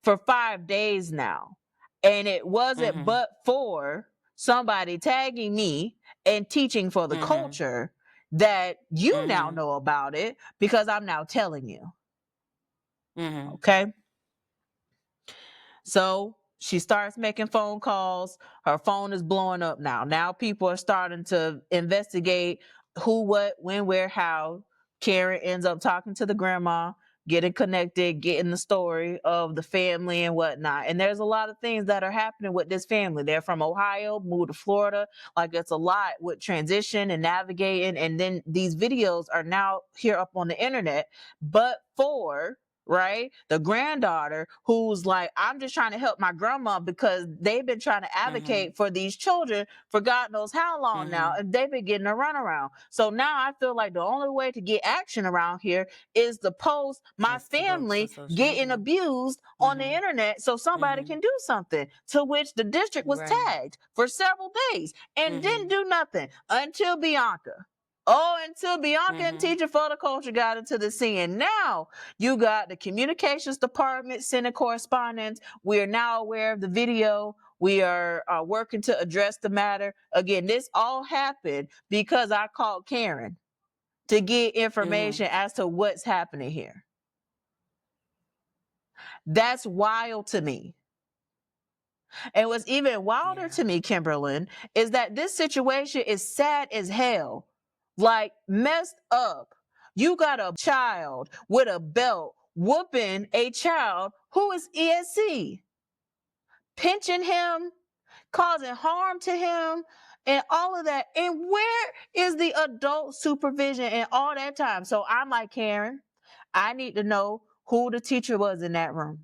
for 5 days now. And it wasn't but for somebody tagging me and teaching for the culture that you now know about it because I'm now telling you. Okay. So she starts making phone calls. Her phone is blowing up now. Now people are starting to investigate who, what, when, where, how. Karen ends up talking to the grandma. getting connected, getting the story of the family and whatnot. And there's a lot of things that are happening with this family. They're from Ohio, moved to Florida. Like, it's a lot with transition and navigating. And then these videos are now here up on the internet, but for right, the granddaughter who's like, I'm just trying to help my grandma because they've been trying to advocate for these children for God knows how long now, and they've been getting a runaround. So now I feel like the only way to get action around here is to post my family getting abused on the internet so somebody can do something, to which the district was tagged for several days and didn't do nothing until Bianca. Oh, until Bianca and Teacher for the Culture got into the scene. Now you got the communications department sending correspondence. We are now aware of the video. We are working to address the matter. Again, this all happened because I called Karen to get information as to what's happening here. That's wild to me. And what's even wilder to me, Kimberland, is that this situation is sad as hell. Like, messed up. You got a child with a belt whooping a child who is ESC, pinching him, causing harm to him, and all of that. And where is the adult supervision in all that time? So I'm like, Karen, I need to know who the teacher was in that room.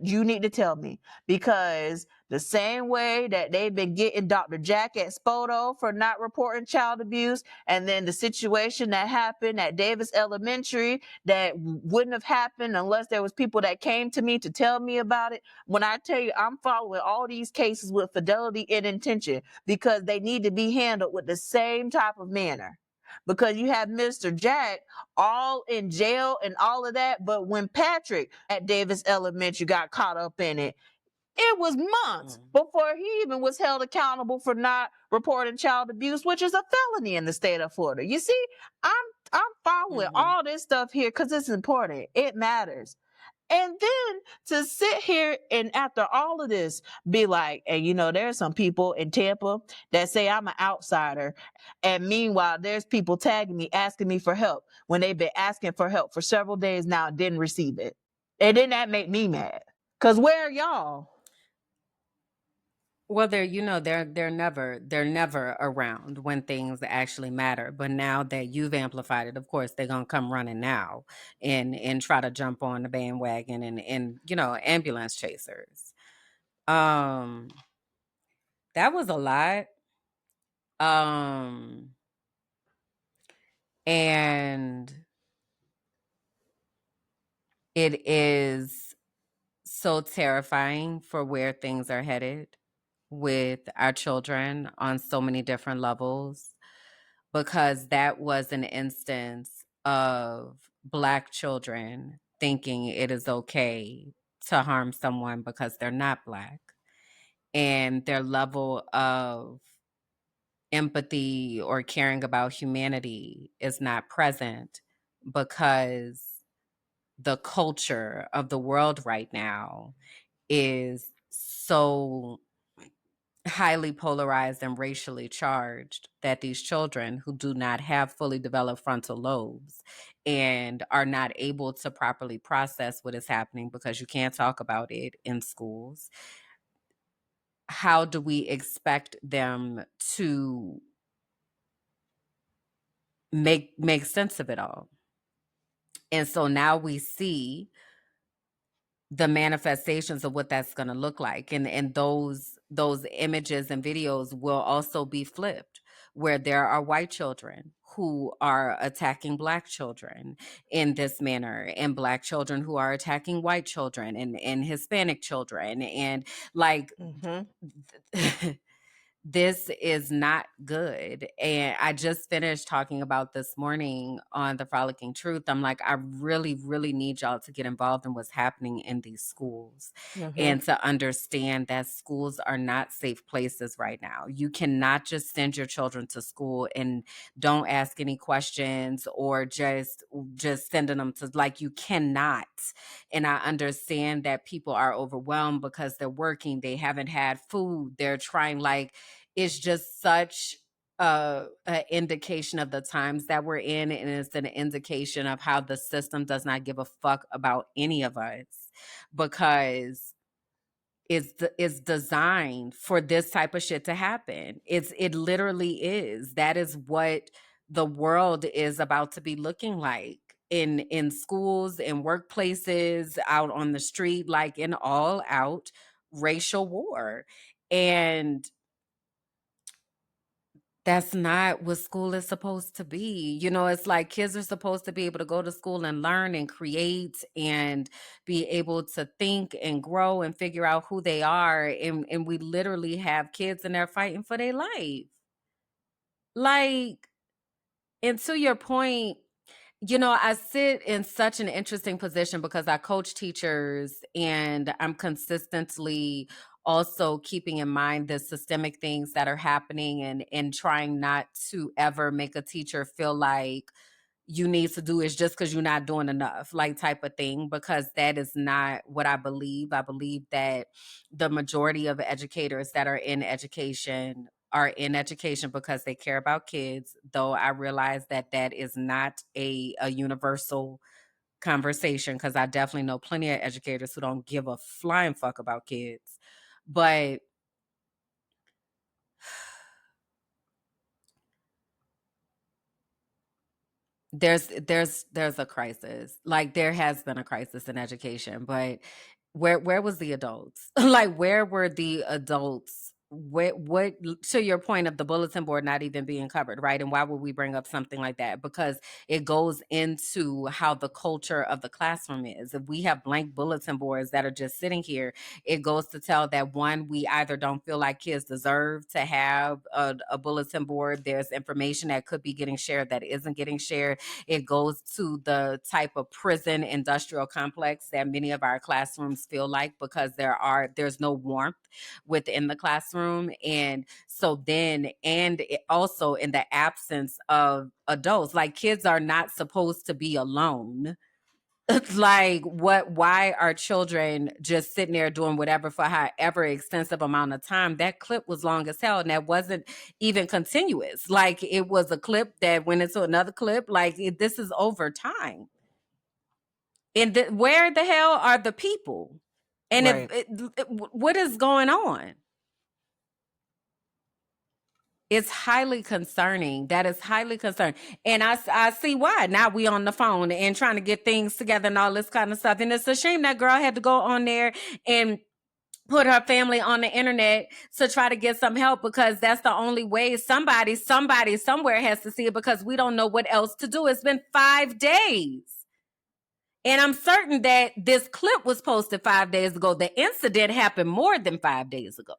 You need to tell me, because the same way that they've been getting Dr. Jack at Spoto for not reporting child abuse, and then the situation that happened at Davis Elementary that wouldn't have happened unless there was people that came to me to tell me about it. When I tell you, I'm following all these cases with fidelity and intention because they need to be handled with the same type of manner. Because you have Mr. Jack all in jail and all of that. But when Patrick at Davis Elementary got caught up in it, it was months before he even was held accountable for not reporting child abuse, which is a felony in the state of Florida. You see, I'm following all this stuff here because it's important. It matters. And then to sit here and after all of this, be like, and there are some people in Tampa that say I'm an outsider. And meanwhile, there's people tagging me, asking me for help when they've been asking for help for several days now and didn't receive it. And then that make me mad. Cause where are y'all? Well, they're never around when things actually matter. But now that you've amplified it, of course, they're gonna come running now and try to jump on the bandwagon and ambulance chasers. That was a lot. And it is so terrifying for where things are headed with our children on so many different levels, because that was an instance of Black children thinking it is okay to harm someone because they're not Black, and their level of empathy or caring about humanity is not present because the culture of the world right now is so highly polarized and racially charged that these children who do not have fully developed frontal lobes and are not able to properly process what is happening because you can't talk about it in schools, how do we expect them to make sense of it all? And so now we see the manifestations of what that's going to look like, and those images and videos will also be flipped, where there are white children who are attacking Black children in this manner, and Black children who are attacking white children and Hispanic children, and like this is not good. And I just finished talking about this morning on the Frolicking Truth. I'm like, I really, really need y'all to get involved in what's happening in these schools and to understand that schools are not safe places right now. You cannot just send your children to school and don't ask any questions or just sending them to, like, you cannot. And I understand that people are overwhelmed because they're working, they haven't had food, they're trying, like, it's just such an indication of the times that we're in, and it's an indication of how the system does not give a fuck about any of us, because it's designed for this type of shit to happen. It literally is. That is what the world is about to be looking like in schools, in workplaces, out on the street, like an all out racial war. And that's not what school is supposed to be. You know, it's like kids are supposed to be able to go to school and learn and create and be able to think and grow and figure out who they are. And we literally have kids and they're fighting for their life. Like, and to your point, you know, I sit in such an interesting position because I coach teachers, and I'm consistently also keeping in mind the systemic things that are happening, and trying not to ever make a teacher feel like you need to do is just because you're not doing enough, like, type of thing, because that is not what I believe. I believe that the majority of educators that are in education because they care about kids, though I realize that that is not a universal conversation, because I definitely know plenty of educators who don't give a flying fuck about kids. But there's a crisis. Like, there has been a crisis in education, but where was the adults? Like, where were the adults? What, to your point of the bulletin board not even being covered, right? And why would we bring up something like that? Because it goes into how the culture of the classroom is. If we have blank bulletin boards that are just sitting here, it goes to tell that, one, we either don't feel like kids deserve to have a bulletin board. There's information that could be getting shared that isn't getting shared. It goes to the type of prison industrial complex that many of our classrooms feel like, because there's no warmth within the classroom. And so then, and also in the absence of adults, like, kids are not supposed to be alone. Like, why are children just sitting there doing whatever for however extensive amount of time? That clip was long as hell, and that wasn't even continuous. Like, it was a clip that went into another clip. Like, this is over time. And where the hell are the people? And Right. what is going on? It's highly concerning. That is highly concerning. And I see why. Now we on the phone and trying to get things together and all this kind of stuff. And it's a shame that girl had to go on there and put her family on the internet to try to get some help, because that's the only way somebody somewhere has to see it, because we don't know what else to do. It's been 5 days. And I'm certain that this clip was posted 5 days ago. The incident happened more than 5 days ago.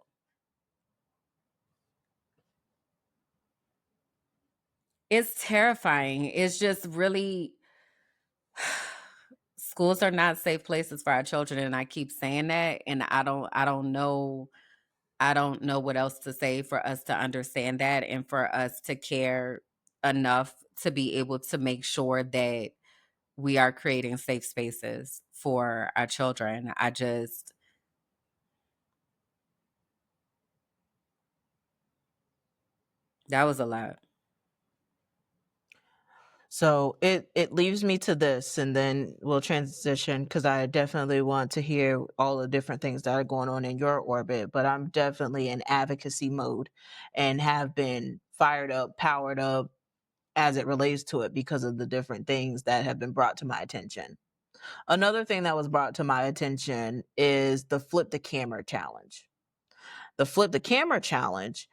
It's terrifying. It's just really, schools are not safe places for our children, and I keep saying that, and I don't know what else to say for us to understand that, and for us to care enough to be able to make sure that we are creating safe spaces for our children. That was a lot. So it leaves me to this, and then we'll transition, because I definitely want to hear all the different things that are going on in your orbit. But I'm definitely in advocacy mode and have been fired up, powered up as it relates to it, because of the different things that have been brought to my attention. Another thing that was brought to my attention is the flip the camera challenge. The flip the camera challenge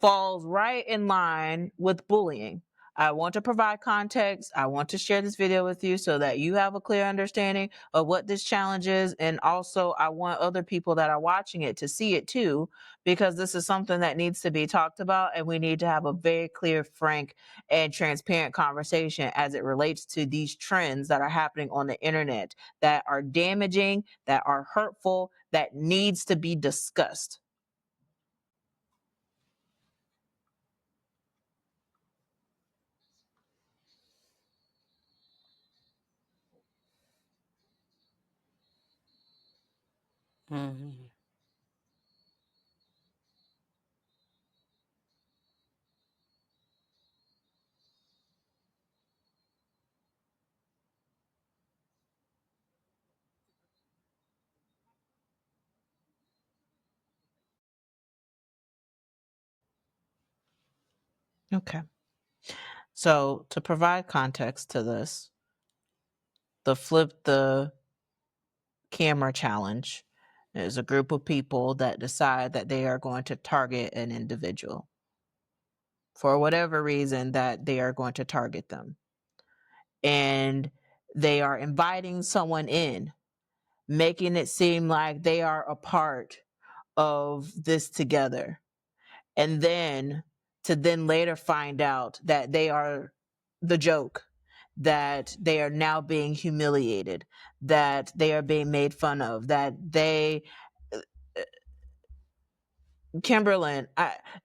falls right in line with bullying. I want to provide context. I want to share this video with you so that you have a clear understanding of what this challenge is. And also, I want other people that are watching it to see it too, because this is something that needs to be talked about. And we need to have a very clear, frank, and transparent conversation as it relates to these trends that are happening on the internet that are damaging, that are hurtful, that needs to be discussed. Okay. So to provide context to this, the Flip the Camera Challenge is a group of people that decide that they are going to target an individual for whatever reason that they are going to target them. And they are inviting someone in, making it seem like they are a part of this together. And then to then later find out that they are the joke, that they are now being humiliated, that they are being made fun of, that they Kimberland,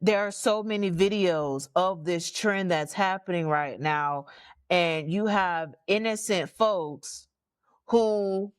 there are so many videos of this trend that's happening right now, and you have innocent folks who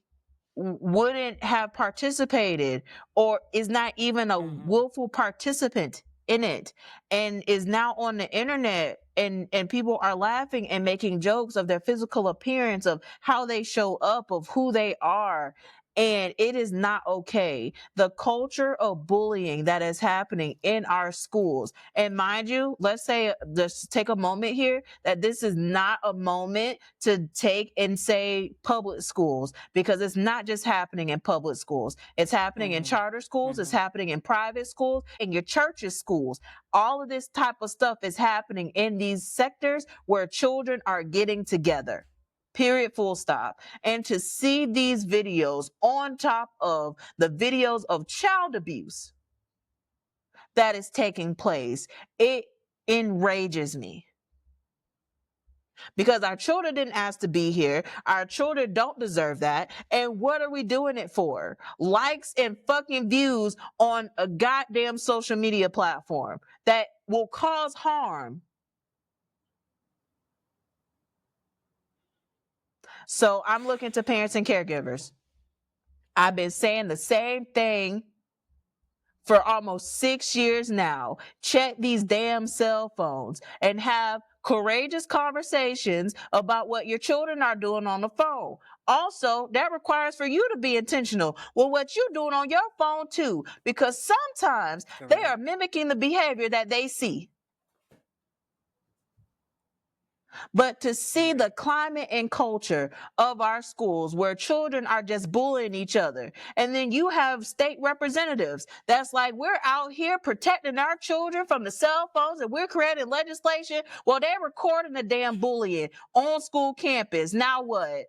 wouldn't have participated or is not even a willful participant in it and is now on the internet, and people are laughing and making jokes of their physical appearance, of how they show up, of who they are. And it is not okay. The culture of bullying that is happening in our schools. And mind you, let's say, let's take a moment here that this is not a moment to take and say public schools, because it's not just happening in public schools. It's happening in charter schools. It's happening in private schools, in your church's schools. All of this type of stuff is happening in these sectors where children are getting together. Period, full stop. And to see these videos on top of the videos of child abuse that is taking place, it enrages me. Because our children didn't ask to be here. Our children don't deserve that. And what are we doing it for? Likes and fucking views on a goddamn social media platform that will cause harm. So I'm looking to parents and caregivers. I've been saying the same thing for almost 6 years now. Check these damn cell phones and have courageous conversations about what your children are doing on the phone. Also, that requires for you to be intentional with what you're doing on your phone too, because sometimes they are mimicking the behavior that they see. But to see the climate and culture of our schools where children are just bullying each other. And then you have state representatives that's like, we're out here protecting our children from the cell phones and we're creating legislation. Well, they're recording the damn bullying on school campus. Now what?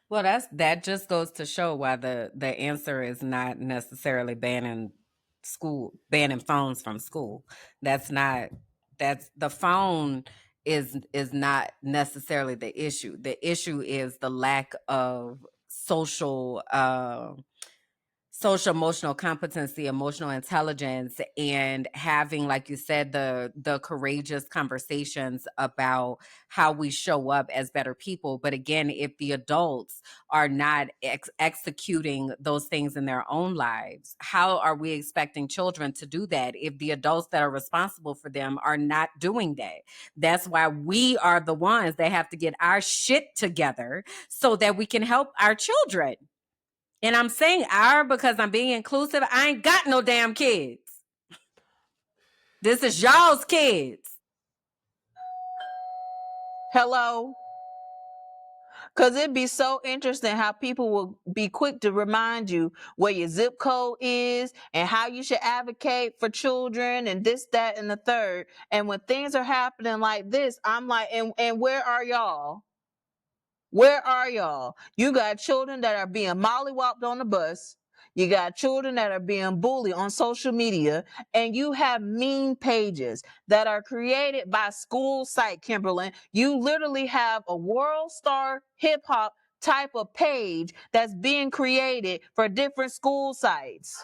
Well, that just goes to show why the answer is not necessarily banning phones from school. That's the phone is not necessarily the issue. The issue is the lack of social emotional competency, emotional intelligence, and having, like you said, the courageous conversations about how we show up as better people. But again, if the adults are not executing those things in their own lives, how are we expecting children to do that if the adults that are responsible for them are not doing that? That's why we are the ones that have to get our shit together so that we can help our children. And I'm saying our because I'm being inclusive. I ain't got no damn kids. This is y'all's kids. Hello? Because it'd be so interesting how people will be quick to remind you where your zip code is and how you should advocate for children and this, that, and the third. And when things are happening like this, I'm like, and where are y'all? Where are y'all? You got children that are being mollywopped on the bus. You got children that are being bullied on social media, and you have meme pages that are created by school site, Kimberland. You literally have a world star hip hop type of page that's being created for different school sites.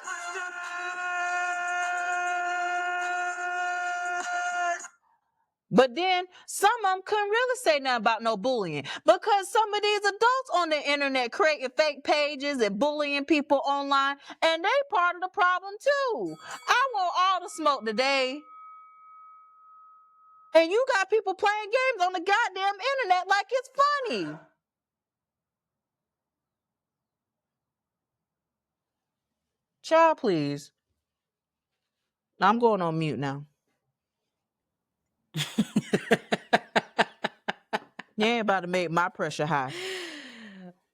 But then some of them couldn't really say nothing about no bullying, because some of these adults on the internet creating fake pages and bullying people online, and they part of the problem too. I want all the smoke today. And you got people playing games on the goddamn internet like it's funny. Child, please. I'm going on mute now. You ain't about to make my pressure high.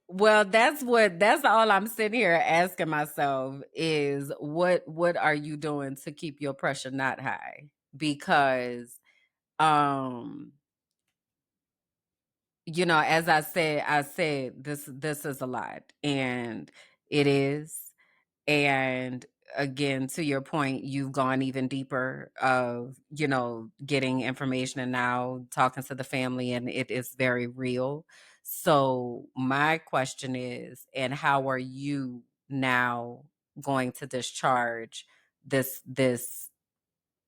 Well, that's all I'm sitting here asking myself is what are you doing to keep your pressure not high? Because um as I said this is a lot, and it is. And again, to your point, you've gone even deeper of, getting information and now talking to the family, and it is very real. So my question is, and how are you now going to discharge this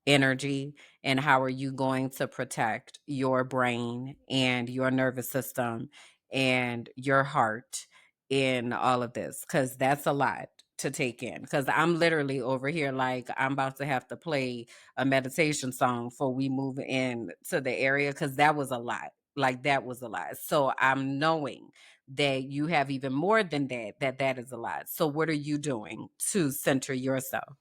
energy, and how are you going to protect your brain and your nervous system and your heart in all of this? Because that's a lot to take in, because I'm literally over here like I'm about to have to play a meditation song before we move in to the area, because that was a lot. Like, that was a lot. So I'm knowing that you have even more than that is a lot. So what are you doing to center yourself?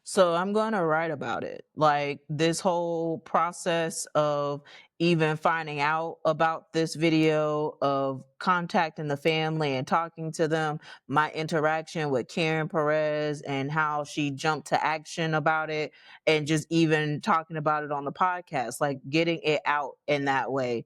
So I'm going to write about it. Like, this whole process of even finding out about this video, of contacting the family and talking to them, my interaction with Karen Perez and how she jumped to action about it, and just even talking about it on the podcast, like getting it out in that way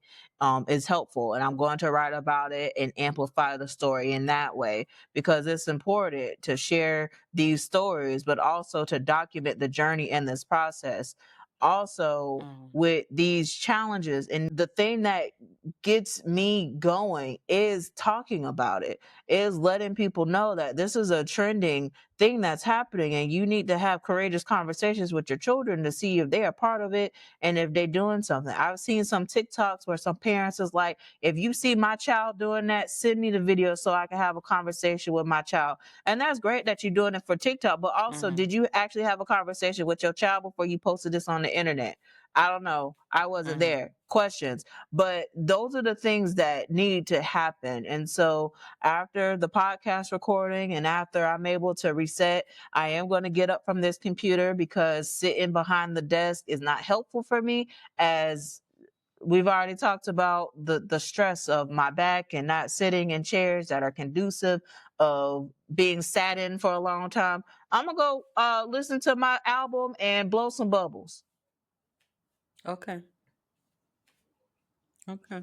is helpful. And I'm going to write about it and amplify the story in that way, because it's important to share these stories, but also to document the journey in this process. Also, Mm. with these challenges, and the thing that gets me going is talking about it, is letting people know that this is a trending thing that's happening, and you need to have courageous conversations with your children to see if they are part of it and if they're doing something. I've seen some TikToks where some parents is like, if you see my child doing that, send me the video so I can have a conversation with my child. And that's great that you're doing it for TikTok, but also, Mhm. did you actually have a conversation with your child before you posted this on the internet? I don't know. I wasn't Mhm. there. Questions. But those are the things that need to happen. And so after the podcast recording and after I'm able to reset, I am going to get up from this computer, because sitting behind the desk is not helpful for me, as we've already talked about the stress of my back and not sitting in chairs that are conducive of being sat in for a long time. I'm gonna go listen to my album and blow some bubbles. Okay. Okay.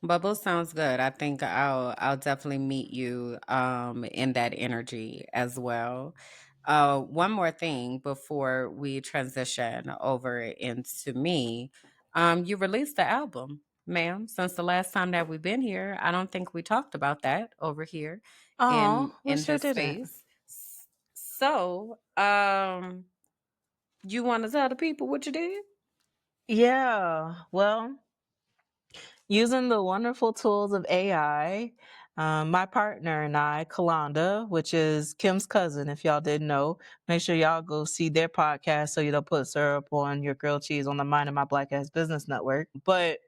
Bubble sounds good. I think I'll definitely meet you in that energy as well. One more thing before we transition over into me. You released the album, ma'am. Since the last time that we've been here, I don't think we talked about that over here in Oh, we in sure this didn't. space. So, you want to tell the people what you did? Yeah, well, using the wonderful tools of AI, my partner and I, Kalanda, which is Kim's cousin, if y'all didn't know, make sure y'all go see their podcast so you don't put syrup on your grilled cheese on the Mind of My Black Ass Business Network. But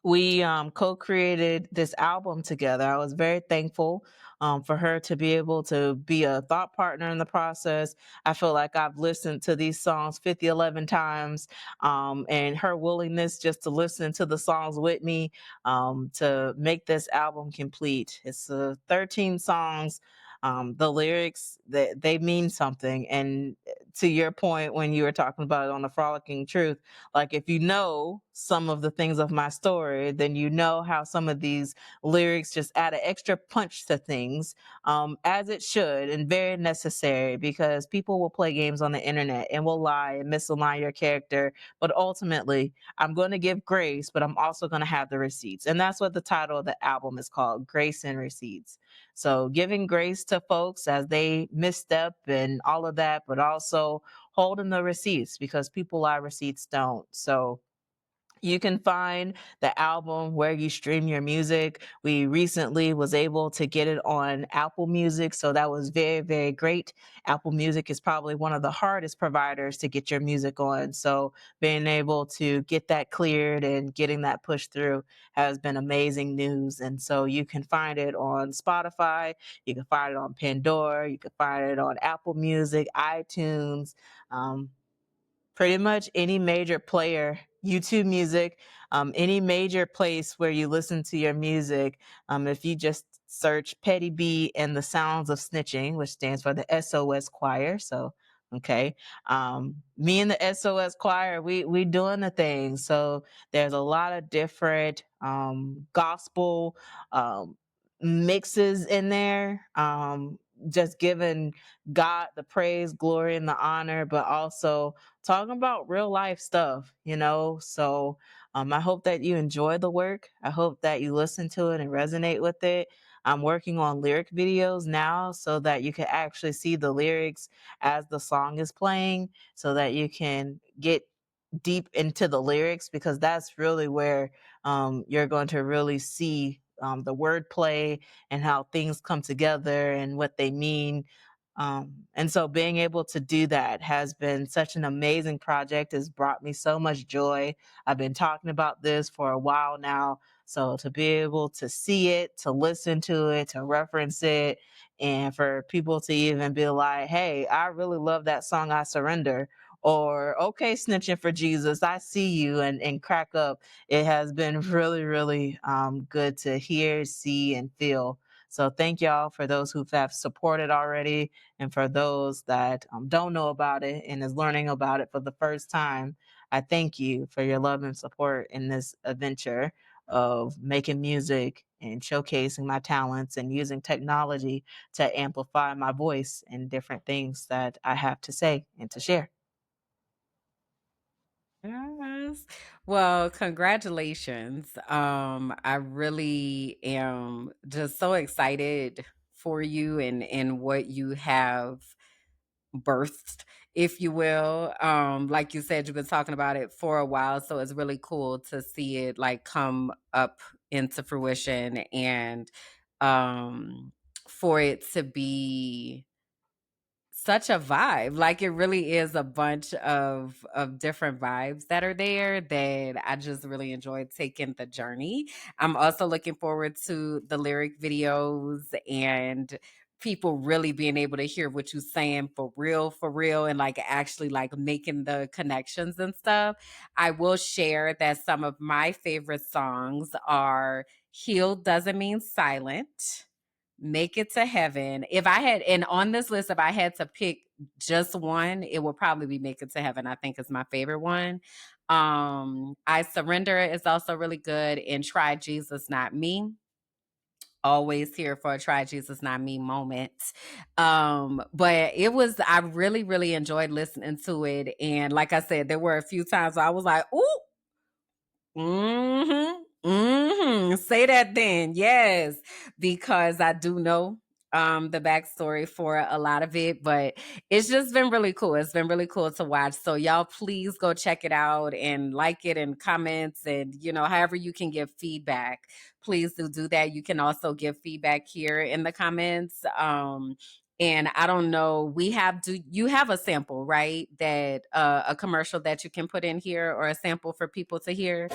we co-created this album together. I was very thankful for her to be able to be a thought partner in the process. I feel like I've listened to these songs 50, 11 times, and her willingness just to listen to the songs with me to make this album complete. It's 13 songs. The lyrics, they mean something. And to your point, when you were talking about it on the Frolicking Truth, like, if you know some of the things of my story, then you know how some of these lyrics just add an extra punch to things, as it should, and very necessary, because people will play games on the internet and will lie and misalign your character. But ultimately, I'm going to give grace, but I'm also going to have the receipts. And that's what the title of the album is called, Grace and Receipts. So giving grace to folks as they misstep and all of that, but also holding the receipts, because people lie, receipts don't. So you can find the album where you stream your music. We recently was able to get it on Apple Music, so that was very, very great. Apple Music is probably one of the hardest providers to get your music on. So being able to get that cleared and getting that pushed through has been amazing news. And so you can find it on Spotify, you can find it on Pandora, you can find it on Apple Music, iTunes. Um, pretty much any major player, YouTube Music, any major place where you listen to your music. If you just search Petty B and the Sounds of Snitching, which stands for the SOS Choir. So, okay. Me and the SOS Choir, we doing the thing. So there's a lot of different gospel mixes in there. Just giving God the praise, glory, and the honor, but also talking about real life stuff, you know? So I hope that you enjoy the work. I hope that you listen to it and resonate with it. I'm working on lyric videos now so that you can actually see the lyrics as the song is playing so that you can get deep into the lyrics, because that's really where you're going to really see the wordplay and how things come together and what they mean. And so being able to do that has been such an amazing project. It's brought me so much joy. I've been talking about this for a while now. So to be able to see it, to listen to it, to reference it, and for people to even be like, hey, I really love that song, I Surrender, or okay, snitching for Jesus, I see you, and crack up. It has been really, really good to hear, see, and feel. So thank y'all for those who have supported already, and for those that don't know about it and is learning about it for the first time. I thank you for your love and support in this adventure of making music and showcasing my talents and using technology to amplify my voice and different things that I have to say and to share. Yes. Well, congratulations. I really am just so excited for you and what you have birthed, if you will. Like you said, you've been talking about it for a while, so it's really cool to see it like come up into fruition and for it to be such a vibe. Like it really is a bunch of different vibes that are there that I just really enjoyed taking the journey. I'm also looking forward to the lyric videos and people really being able to hear what you're saying for real, and like actually like making the connections and stuff. I will share that some of my favorite songs are Healed Doesn't Mean Silent, Make It to Heaven. If I had, and on this list, if I had to pick just one, it would probably be Make It to Heaven. I think is my favorite one. I Surrender is also really good, and Try Jesus Not Me. Always here for a Try Jesus Not Me moment. But it was, I really, really enjoyed listening to it. And like I said, there were a few times where I was like, ooh, mm-hmm. Mm-hmm. Say that then. Yes. Because I do know the backstory for a lot of it, but it's just been really cool. It's been really cool to watch. So y'all please go check it out and like it and comments, and however you can give feedback, please do that. You can also give feedback here in the comments. And I don't know, do you have a sample, right? That a commercial that you can put in here, or a sample for people to hear?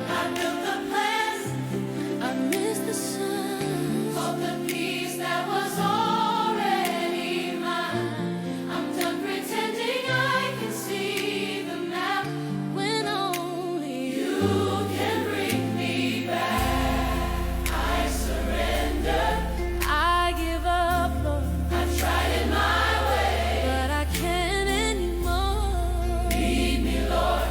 I built the plans, I missed the signs of the peace that was already mine. I'm done pretending I can see the map when only you can bring me back. I surrender, I give up, Lord. I've tried it my way, but I can't anymore. Lead me, Lord.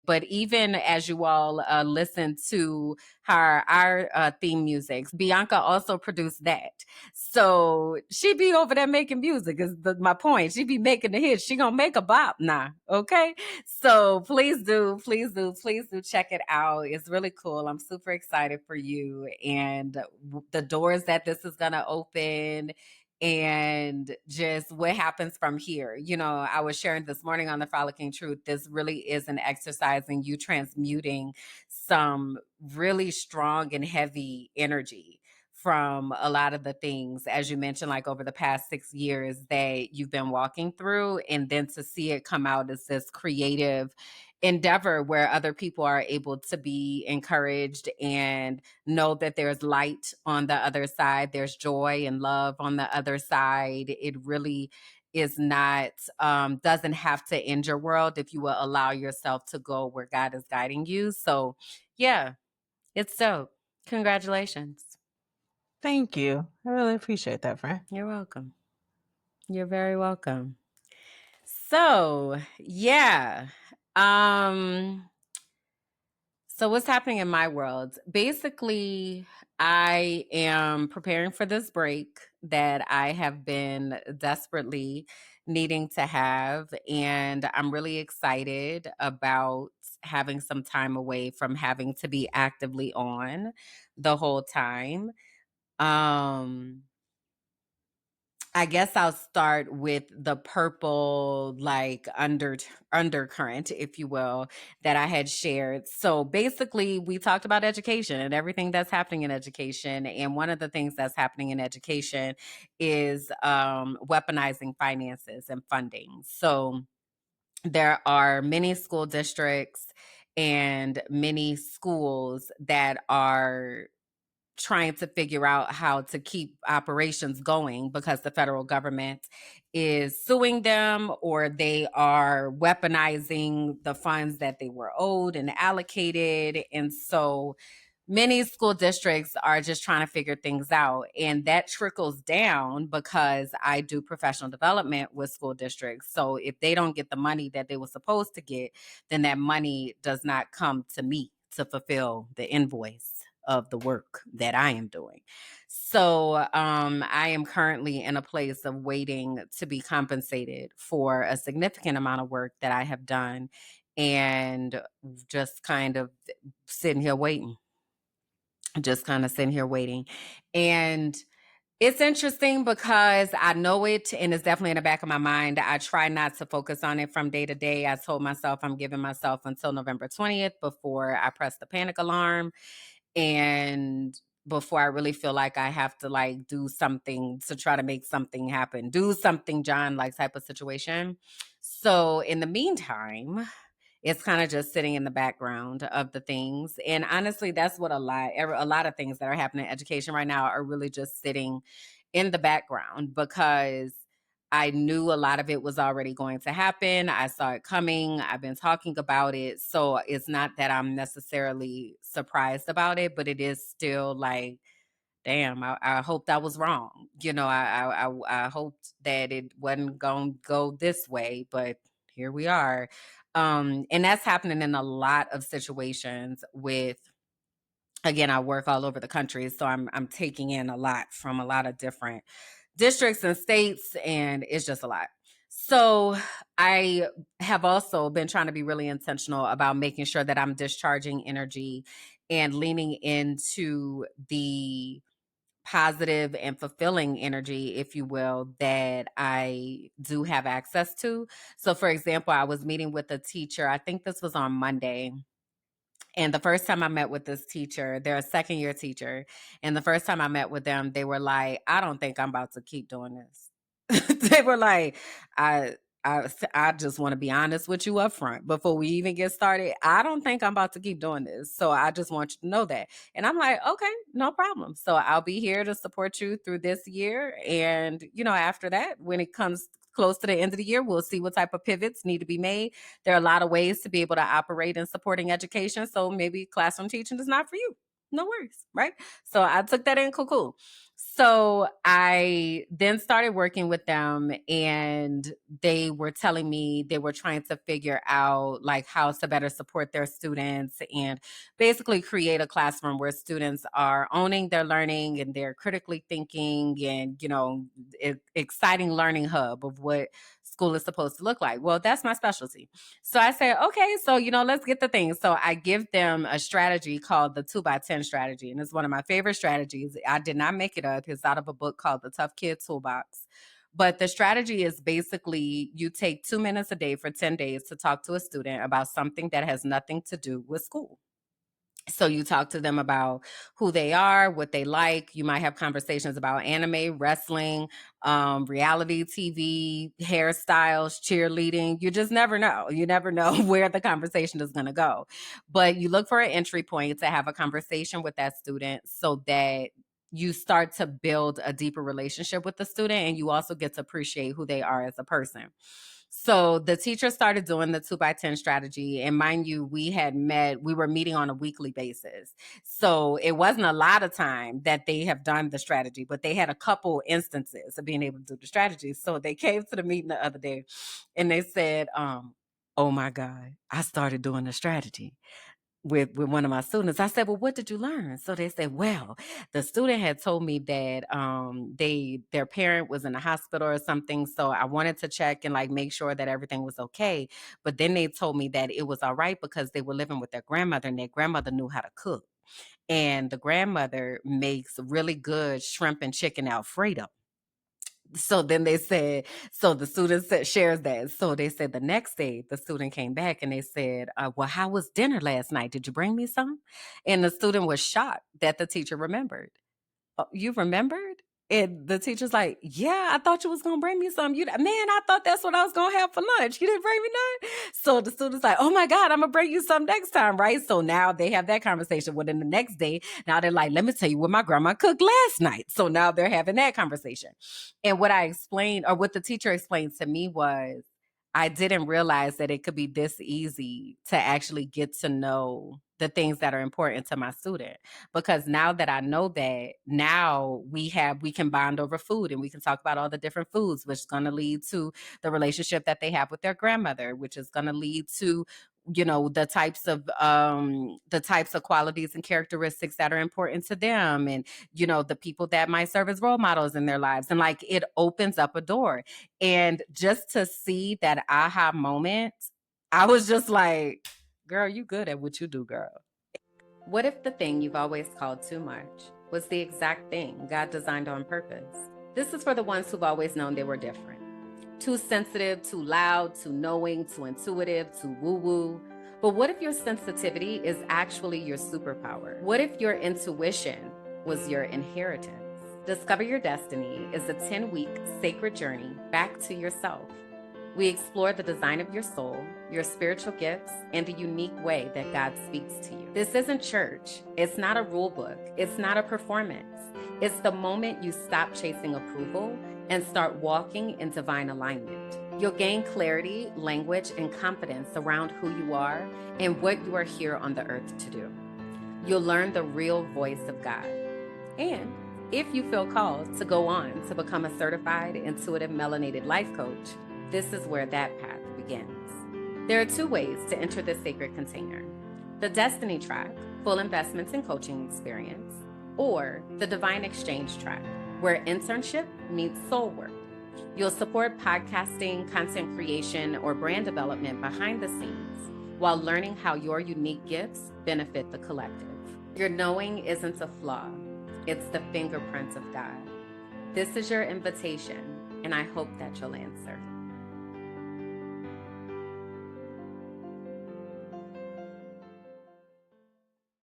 But even as you all listen to our theme music, Bianca also produced that. So she be over there making music is my point. She be making the hits. She gonna make a bop now. Okay. So please do check it out. It's really cool. I'm super excited for you and the doors that this is gonna open, and just what happens from here. I was sharing this morning on the Frolicking Truth, this really is an exercise in you transmuting some really strong and heavy energy from a lot of the things, as you mentioned, like over the past 6 years that you've been walking through, and then to see it come out as this creative endeavor where other people are able to be encouraged and know that there's light on the other side, there's joy and love on the other side. It really is not doesn't have to end your world if you will allow yourself to go where God is guiding you. So yeah, it's dope. Congratulations. Thank you. I really appreciate that, friend. You're welcome. You're very welcome. So yeah. um So what's happening in my world? Basically, I am preparing for this break that I have been desperately needing to have. And I'm really excited about having some time away from having to be actively on the whole time. Um, I guess I'll start with the purple, like undercurrent, if you will, that I had shared. So basically, we talked about education and everything that's happening in education. And one of the things that's happening in education is weaponizing finances and funding. So there are many school districts and many schools that are trying to figure out how to keep operations going because the federal government is suing them or they are weaponizing the funds that they were owed and allocated. And so many school districts are just trying to figure things out. And that trickles down because I do professional development with school districts. So if they don't get the money that they were supposed to get, then that money does not come to me to fulfill the invoice of the work that I am doing. So I am currently in a place of waiting to be compensated for a significant amount of work that I have done and just kind of sitting here waiting. Just kind of sitting here waiting. And it's interesting because I know it and it's definitely in the back of my mind. I try not to focus on it from day to day. I told myself I'm giving myself until November 20th before I press the panic alarm and before I really feel like I have to like do something to try to make something happen, do something, John, like type of situation. So in the meantime, it's kind of just sitting in the background of the things. And honestly, that's what a lot of things that are happening in education right now are really just sitting in the background because I knew a lot of it was already going to happen. I saw it coming. I've been talking about it. So it's not that I'm necessarily surprised about it, but it is still like, damn, I hoped I was wrong. You know, I hoped that it wasn't going to go this way, but here we are. And that's happening in a lot of situations with, again, I work all over the country, so I'm taking in a lot from a lot of different districts and states, and it's just a lot. So I have also been trying to be really intentional about making sure that I'm discharging energy and leaning into the positive and fulfilling energy, if you will, that I do have access to. So, for example, I was meeting with a teacher, I think this was on Monday. And the first time I met with this teacher, they're a second year teacher. And the first time I met with them, they were like, I don't think I'm about to keep doing this. They were like, I, I just want to be honest with you up front before we even get started. I don't think I'm about to keep doing this. So I just want you to know that. And I'm like, okay, no problem. So I'll be here to support you through this year. And, you know, after that, when it comes close to the end of the year, we'll see what type of pivots need to be made. There are a lot of ways to be able to operate in supporting education. So maybe classroom teaching is not for you. No worries, right? So I took that in, cool. So I then started working with them and they were telling me they were trying to figure out like how to better support their students and basically create a classroom where students are owning their learning and they're critically thinking and, you know, exciting learning hub of what school is supposed to look like. Well, that's my specialty. So I said, okay, so, you know, let's get the thing. So I give them a strategy called the 2x10 strategy. And it's one of my favorite strategies. I did not make it up. It's out of a book called The Tough Kid Toolbox. But the strategy is basically you take 2 minutes a day for 10 days to talk to a student about something that has nothing to do with school. So you talk to them about who they are, what they like. You might have conversations about anime, wrestling, reality TV, hairstyles, cheerleading. You just never know. You never know where the conversation is going to go. But you look for an entry point to have a conversation with that student so that you start to build a deeper relationship with the student, and you also get to appreciate who they are as a person. So the teacher started doing the 2x10 strategy. And mind you, we were meeting on a weekly basis. So it wasn't a lot of time that they have done the strategy, but they had a couple instances of being able to do the strategy. So they came to the meeting the other day and they said, oh my God, I started doing the strategy with one of my students. I said, well, what did you learn? So they said, well, the student had told me that their parent was in the hospital or something. So I wanted to check and like make sure that everything was okay. But then they told me that it was all right because they were living with their grandmother and their grandmother knew how to cook. And the grandmother makes really good shrimp and chicken Alfredo. So then they said, so the student shares that. So they said the next day, the student came back and they said, well, how was dinner last night? Did you bring me some? And the student was shocked that the teacher remembered. "Oh, you remembered?" And the teacher's like, yeah, I thought you was going to bring me some. I thought that's what I was going to have for lunch. You didn't bring me none? So the student's like, oh my God, I'm going to bring you some next time, right? So now they have that conversation. Well, then the next day, now they're like, let me tell you what my grandma cooked last night. So now they're having that conversation. And what I explained, or what the teacher explained to me was, I didn't realize that it could be this easy to actually get to know the things that are important to my student. Because now that I know that, now we can bond over food and we can talk about all the different foods, which is going to lead to the relationship that they have with their grandmother, which is going to lead to the types of qualities and characteristics that are important to them, and the people that might serve as role models in their lives, and like it opens up a door. And just to see that aha moment, I was just like, girl, you good at what you do, girl. What if the thing you've always called too much was the exact thing God designed on purpose? This is for the ones who've always known they were different. Too sensitive, too loud, too knowing, too intuitive, too woo-woo. But what if your sensitivity is actually your superpower? What if your intuition was your inheritance? Discover Your Destiny is a 10-week sacred journey back to yourself. We explore the design of your soul, your spiritual gifts, and the unique way that God speaks to you. This isn't church. It's not a rule book. It's not a performance. It's the moment you stop chasing approval and start walking in divine alignment. You'll gain clarity, language, and confidence around who you are and what you are here on the earth to do. You'll learn the real voice of God. And if you feel called to go on to become a certified intuitive melanated life coach, this is where that path begins. There are 2 ways to enter this sacred container: the Destiny track, full investments and coaching experience, or the Divine Exchange track, where internship meets soul work. You'll support podcasting, content creation, or brand development behind the scenes while learning how your unique gifts benefit the collective. Your knowing isn't a flaw. It's the fingerprints of God. This is your invitation, and I hope that you'll answer.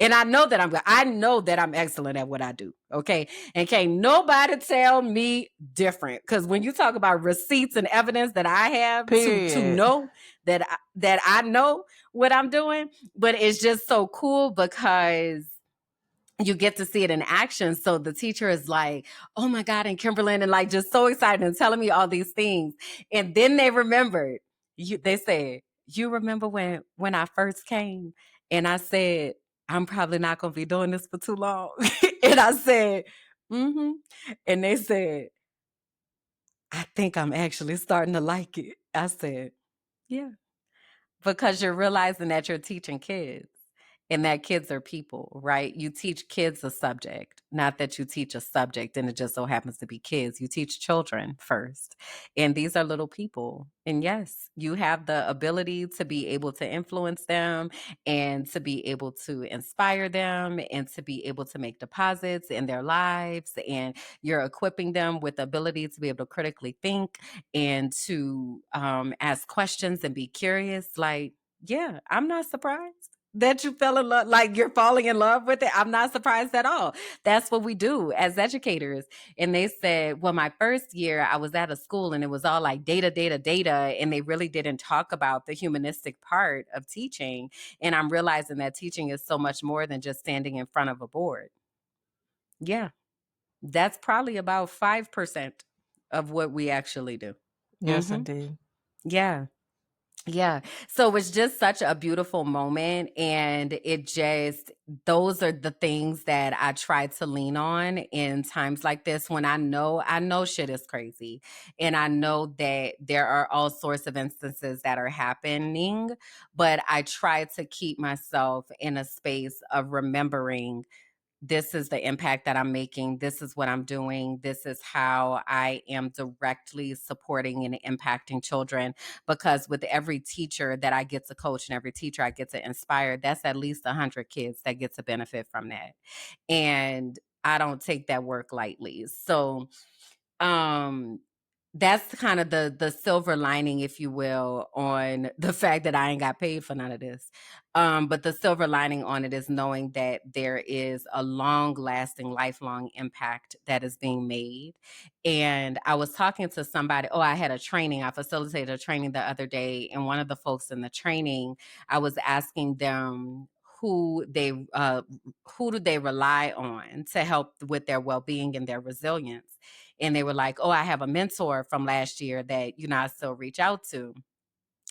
And I know that I'm excellent at what I do. Okay. And can't nobody tell me different. Because when you talk about receipts and evidence that I have to know that I know what I'm doing, but it's just so cool because you get to see it in action. So the teacher is like, oh my God, and Kimberland, and like just so excited and telling me all these things. And then they remembered, they said, you remember when I first came and I said, I'm probably not going to be doing this for too long. And I said, mm-hmm. And they said, I think I'm actually starting to like it. I said, yeah, because you're realizing that you're teaching kids. And that kids are people, right? You teach kids a subject, not that you teach a subject and it just so happens to be kids. You teach children first. And these are little people. And yes, you have the ability to be able to influence them and to be able to inspire them and to be able to make deposits in their lives. And you're equipping them with the ability to be able to critically think and to ask questions and be curious. Like, yeah, I'm not surprised. that you fell in love, like you're falling in love with it. I'm not surprised at all. That's what we do as educators. And they said, well, my first year I was at a school and it was all like data, data, data. And they really didn't talk about the humanistic part of teaching. And I'm realizing that teaching is so much more than just standing in front of a board. Yeah, that's probably about 5% of what we actually do. Yes, Hmm. indeed. Yeah. Yeah. So it's just such a beautiful moment. And it just, those are the things that I try to lean on in times like this when I know shit is crazy. And I know that there are all sorts of instances that are happening, but I try to keep myself in a space of remembering this is the impact that I'm making. This is what I'm doing. This is how I am directly supporting and impacting children. Because with every teacher that I get to coach and every teacher I get to inspire, that's at least 100 kids that get to benefit from that. And I don't take that work lightly. So, um, that's kind of the silver lining, if you will, on the fact that I ain't got paid for none of this. But the silver lining on it is knowing that there is a long lasting, lifelong impact that is being made. And I was talking to somebody, I had a training, I facilitated a training the other day, and one of the folks in the training, I was asking them who do they rely on to help with their well-being and their resilience. And they were like, I have a mentor from last year that, I still reach out to.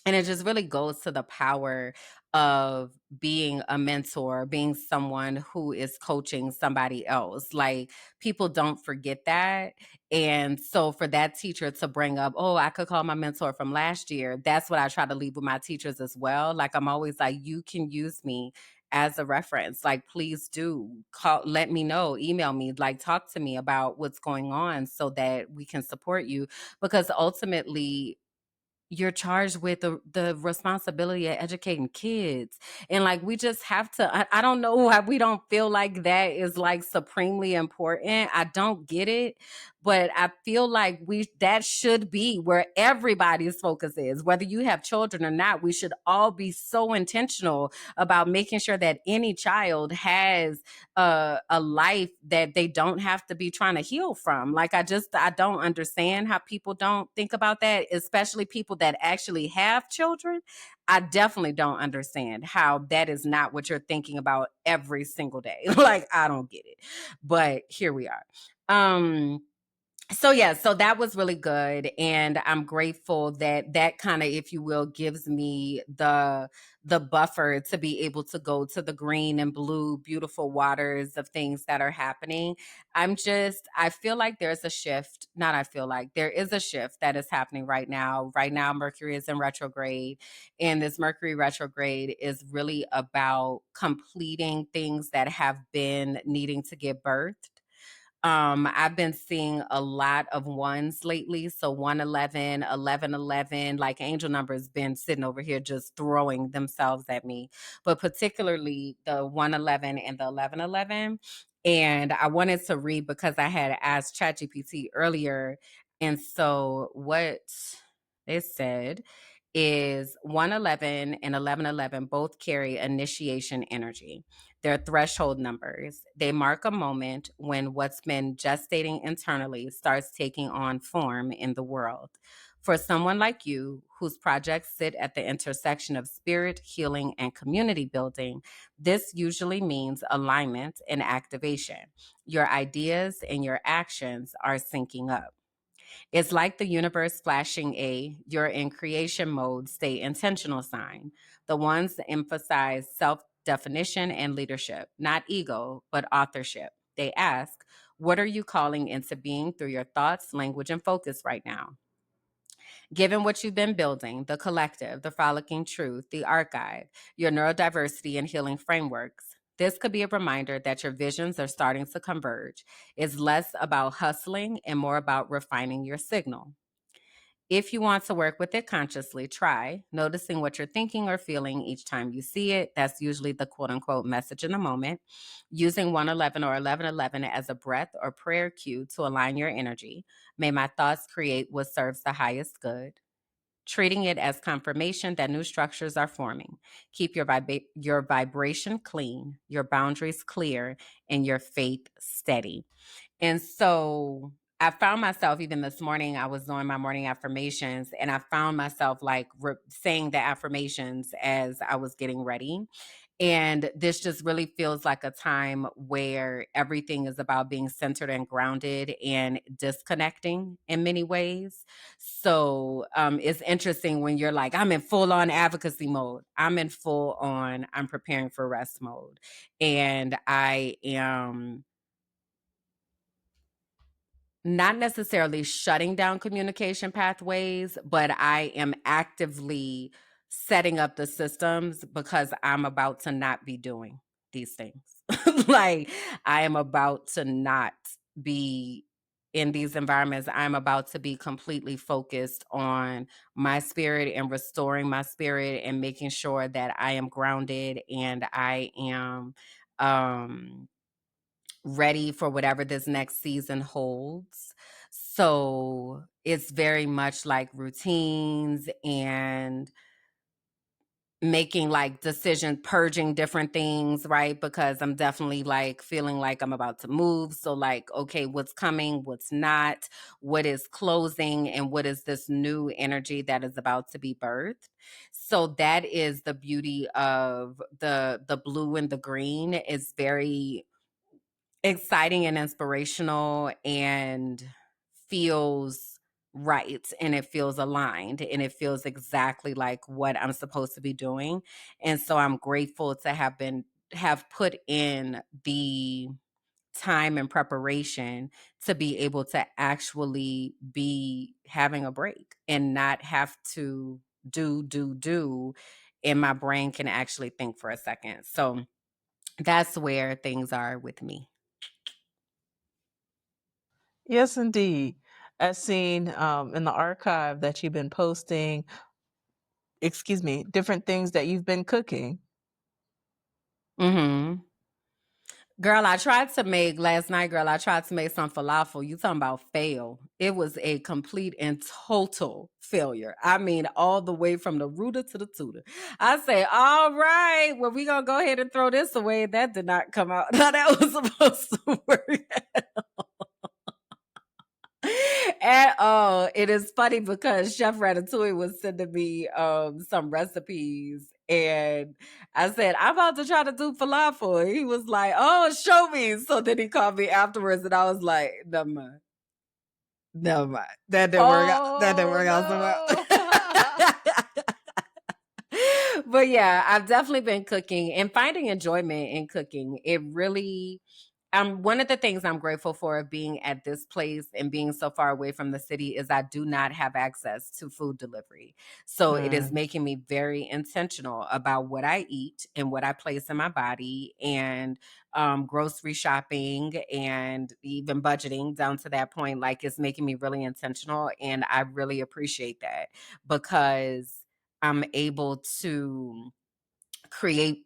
And it just really goes to the power of being a mentor, being someone who is coaching somebody else. Like, people don't forget that. And so for that teacher to bring up, I could call my mentor from last year, that's what I try to leave with my teachers as well. Like, I'm always like, you can use me as a reference. Like, please do call, let me know, email me, like, talk to me about what's going on so that we can support you. Because ultimately, you're charged with the responsibility of educating kids. And like, we just have to, I don't know why we don't feel like that is like supremely important. I don't get it, but I feel like that should be where everybody's focus is. Whether you have children or not, we should all be so intentional about making sure that any child has a life that they don't have to be trying to heal from. Like, I don't understand how people don't think about that, especially people that actually have children. I definitely don't understand how that is not what you're thinking about every single day. Like, I don't get it. But here we are. So yeah, so that was really good, and I'm grateful that that kind of, if you will, gives me the buffer to be able to go to the green and blue beautiful waters of things that are happening. I feel like there's a shift, not I feel like there is a shift that is happening right now. Right now Mercury is in retrograde, and this Mercury retrograde is really about completing things that have been needing to get birthed. I've been seeing a lot of ones lately. So 111, 1111, like angel numbers been sitting over here just throwing themselves at me, but particularly the 111 and the 1111. And I wanted to read because I had asked ChatGPT earlier. And so what it said is 111 and 1111 both carry initiation energy. They're threshold numbers. They mark a moment when what's been gestating internally starts taking on form in the world. For someone like you, whose projects sit at the intersection of spirit, healing, and community building, this usually means alignment and activation. Your ideas and your actions are syncing up. It's like the universe flashing you're in creation mode, stay intentional sign. The ones that emphasize self definition and leadership, not ego, but authorship. They ask, what are you calling into being through your thoughts, language, and focus right now? Given what you've been building, the collective, the frolicking truth, the archive, your neurodiversity and healing frameworks, this could be a reminder that your visions are starting to converge. It's less about hustling and more about refining your signal. If you want to work with it consciously, try noticing what you're thinking or feeling each time you see it. That's usually the quote unquote message in the moment. Using 111 or 1111 as a breath or prayer cue to align your energy. May my thoughts create what serves the highest good. treating it as confirmation that new structures are forming. Keep your vibration clean, your boundaries clear, and your faith steady. And so I found myself, even this morning, I was doing my morning affirmations, and I found myself like saying the affirmations as I was getting ready. And this just really feels like a time where everything is about being centered and grounded and disconnecting in many ways. So it's interesting when you're like, I'm in full on advocacy mode. I'm in full on, I'm preparing for rest mode. And I am not necessarily shutting down communication pathways, but I am actively setting up the systems because I'm about to not be doing these things. Like, I am about to not be in these environments. I'm about to be completely focused on my spirit and restoring my spirit and making sure that I am grounded and I am ready for whatever this next season holds. So it's very much like routines and making like decision purging different things, right? Because I'm definitely like feeling like I'm about to move. So like, okay, what's coming, what's not, what is closing, and what is this new energy that is about to be birthed. So that is the beauty of the blue and the green. Is very exciting and inspirational and feels right, and it feels aligned, and it feels exactly like what I'm supposed to be doing. And so I'm grateful to have put in the time and preparation to be able to actually be having a break and not have to do, and my brain can actually think for a second. So that's where things are with me. Yes, indeed. I've seen in the archive that you've been posting, excuse me, different things that you've been cooking. Mhm. Girl, I tried to make last night, girl, I tried to make some falafel. You talking about fail. It was a complete and total failure. I mean, all the way from the rooter to the tutor. I say, all right, well, we gonna go ahead and throw this away. That did not come out how that was supposed to work at all. It is funny because Chef Ratatouille was sending me some recipes, and I said, I'm about to try to do falafel. And he was like, oh, show me. So then he called me afterwards, and I was like, never mind. Never mind. That didn't work out. That didn't Oh work out so no. well. But yeah, I've definitely been cooking and finding enjoyment in cooking. It really one of the things I'm grateful for of being at this place and being so far away from the city is I do not have access to food delivery. So it is Hmm. making me very intentional about what I eat and what I place in my body, and grocery shopping and even budgeting down to that point. Like, it's making me really intentional. And I really appreciate that because I'm able to create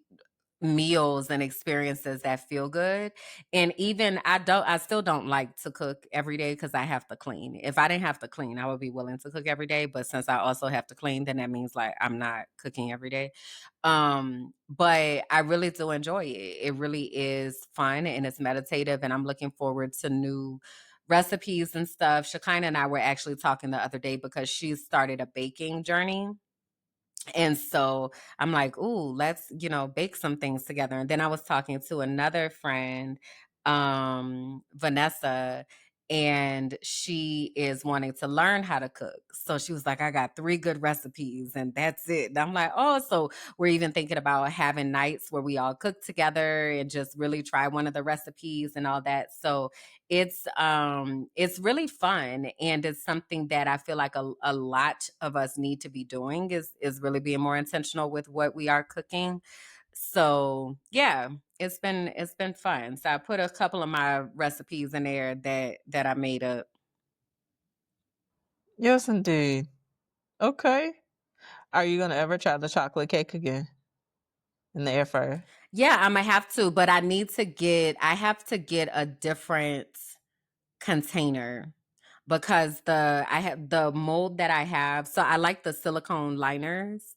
meals and experiences that feel good. And even I still don't like to cook every day because I have to clean. If I didn't have to clean, I would be willing to cook every day. But since I also have to clean, then that means like I'm not cooking every day. But I really do enjoy it. It really is fun and it's meditative, and I'm looking forward to new recipes and stuff. Shekinah and I were actually talking the other day because she started a baking journey, and so I'm like, ooh, let's, bake some things together. And then I was talking to another friend, Vanessa, and she is wanting to learn how to cook. So she was like, I got 3 good recipes and that's it. And I'm like, oh, so we're even thinking about having nights where we all cook together and just really try one of the recipes and all that. So it's really fun, and it's something that I feel like a lot of us need to be doing is really being more intentional with what we are cooking. So yeah, it's been fun. So I put a couple of my recipes in there that I made up. Yes, indeed. Okay. Are you gonna ever try the chocolate cake again in the air fryer? Yeah, I'm gonna have to, but I have to get a different container because I have the mold that I have. So I like the silicone liners,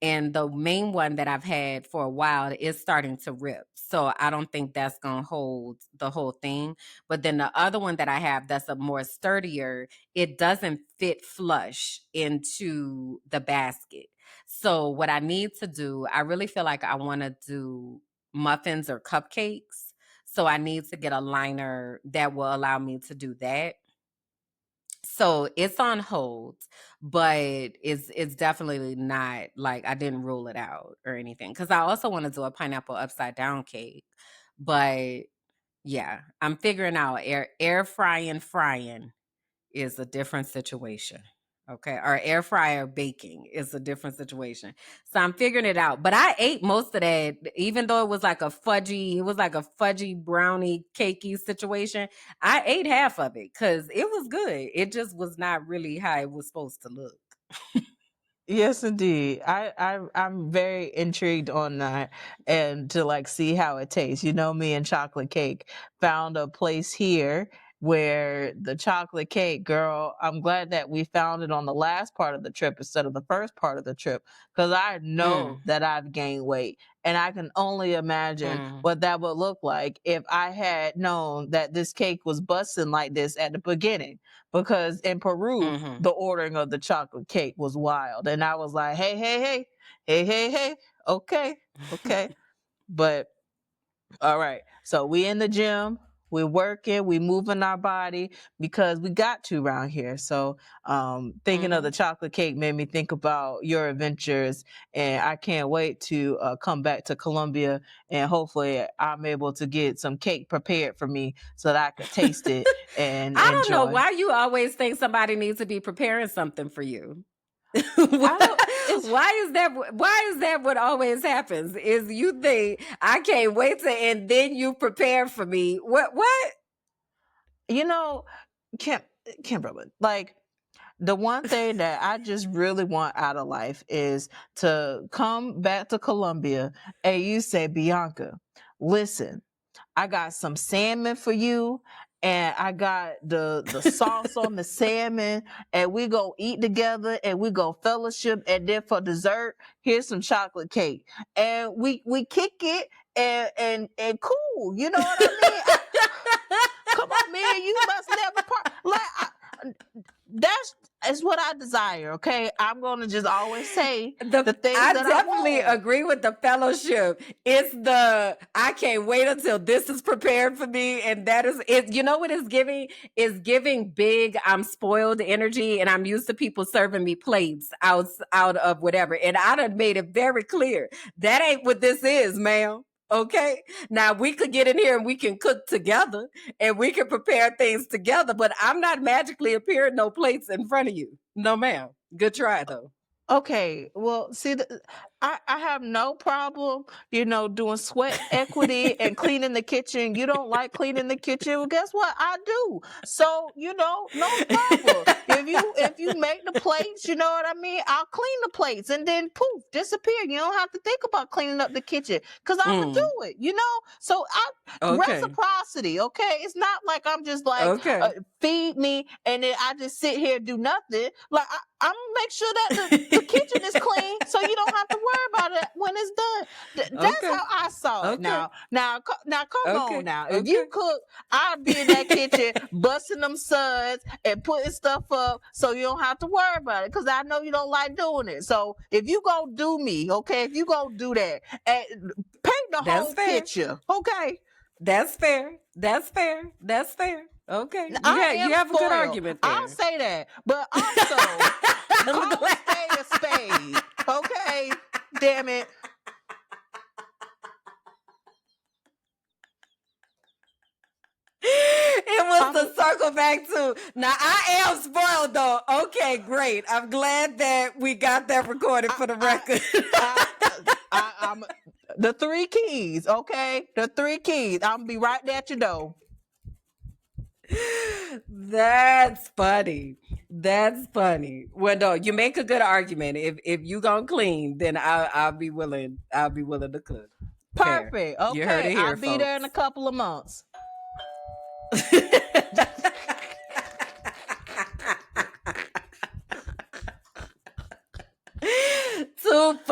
and the main one that I've had for a while is starting to rip. So I don't think that's going to hold the whole thing. But then the other one that I have that's a more sturdier, it doesn't fit flush into the basket. So what I need to do, I really feel like I want to do muffins or cupcakes. So I need to get a liner that will allow me to do that. So it's on hold, but it's definitely not like I didn't rule it out or anything. Cause I also want to do a pineapple upside down cake. But yeah, I'm figuring out air frying is a different situation. Okay. Or air fryer baking is a different situation. So I'm figuring it out. But I ate most of that, even though it was like a fudgy brownie cakey situation. I ate half of it because it was good. It just was not really how it was supposed to look. Yes, indeed. I'm very intrigued on that and to like see how it tastes. You know, me and chocolate cake found a place here where the chocolate cake, girl, I'm glad that we found it on the last part of the trip instead of the first part of the trip because I know Mm, that I've gained weight and I can only imagine mm, what that would look like if I had known that this cake was busting like this at the beginning because in Peru, mm-hmm. the ordering of the chocolate cake was wild. And I was like, hey, okay, okay. But all right. So we in the gym, we're working, we moving our body because we got to around here. So thinking of Mm-hmm. the chocolate cake made me think about your adventures, and I can't wait to come back to Colombia, and hopefully I'm able to get some cake prepared for me so that I could taste it and I don't know enjoy. why you always think somebody needs to be preparing something for you. I don't. It's Why is that what always happens? Is you think I can't wait to and then you prepare for me. What? you know, Kim, Kimberland, like the one thing that I just really want out of life is to come back to Colombia and you say, Bianca, listen, I got some salmon for you and I got the sauce on the salmon and we go eat together and we go fellowship and then for dessert, here's some chocolate cake. And we kick it and cool. You know what I mean? Come on, man, you must never part. That's what I desire. Okay, I'm gonna just always say the things I that I definitely want. agree with the fellowship. It's the I can't wait until this is prepared for me, and that is it. You know what it's giving? It's giving big. I'm spoiled energy, and I'm used to people serving me plates out of whatever. And I done made it very clear that ain't what this is, ma'am. Okay, now we could get in here and we can cook together and we can prepare things together, but I'm not magically appearing no plates in front of you. No, ma'am. Good try though. Okay, well, see, I have no problem, doing sweat equity and cleaning the kitchen. You don't like cleaning the kitchen? Well, guess what? I do. So, no problem. If you make the plates, you know what I mean? I'll clean the plates and then poof, disappear. You don't have to think about cleaning up the kitchen because I'm gonna Mm, do it. So okay. reciprocity, okay? It's not like I'm just like Okay. feed me and then I just sit here and do nothing. Like I'm gonna make sure that the kitchen is clean, so you don't have to worry about it when it's done. That's Okay. how I saw it. Okay. Now, come on. Okay. Now, if Okay. you cook, I'll be in that kitchen busting them suds and putting stuff up, so you don't have to worry about it. Because I know you don't like doing it. So if you gonna do me, okay, if you gonna do that, paint the That's whole fair. picture, okay? That's fair. That's fair. That's fair. Okay. I You am have a good spoiled. argument I'll there. say that, but also I'm call a glad. spade a spade, okay? Damn it. It was I'm to circle back to. Now I am spoiled though. Okay, great. I'm glad that we got that recorded I, for the I, record. I'm the three keys, okay? The three keys. I'm gonna be right there at your door. That's funny. That's funny. Well, no, you make a good argument. If you gonna clean, then I'll be willing. I'll be willing to cook. Fair. Perfect. You heard Okay, it I'll here, be there in a folks. couple of months.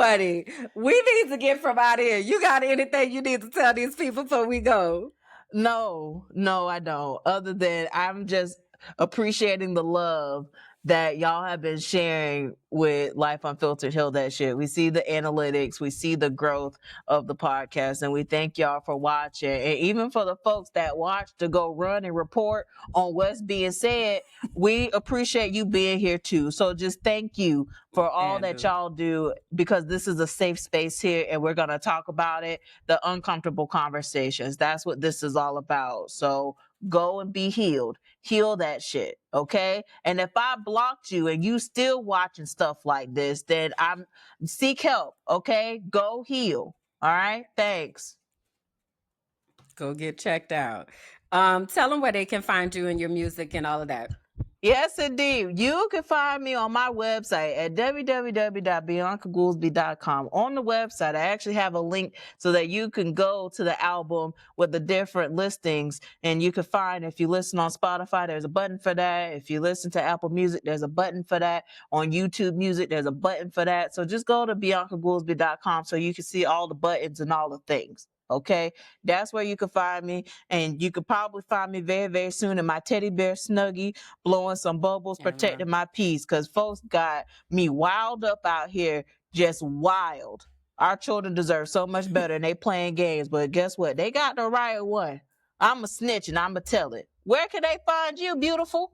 funny. We need to get from out here. You got anything you need to tell these people before we go? No, I don't. Other than I'm just appreciating the love that y'all have been sharing with Life Unfiltered. Heal That Shit. We see the analytics, we see the growth of the podcast, and we thank y'all for watching. And even for the folks that watch to go run and report on what's being said, we appreciate you being here too. So just thank you for all that y'all do, because this is a safe space here and we're going to talk about it, the uncomfortable conversations. That's what this is all about. So go and be healed. Heal that shit. Okay. And if I blocked you and you still watching stuff like this, then seek help. Okay. Go heal. All right. Thanks. Go get checked out. Tell them where they can find you and your music and all of that. Yes, indeed. You can find me on my website at www.biancagoolsby.com. On the website, I actually have a link so that you can go to the album with the different listings, and you can find, if you listen on Spotify, there's a button for that. If you listen to Apple Music, there's a button for that. On YouTube Music, there's a button for that. So just go to biancagoolsby.com so you can see all the buttons and all the things. Okay, that's where you can find me, and you could probably find me very, very soon in my teddy bear snuggie, blowing some bubbles, protecting my peace, because folks got me wild up out here, just wild. Our children deserve so much better, and they playing games, but guess what? They got the right one. I'm a snitch, and I'm going to tell it. Where can they find you, beautiful?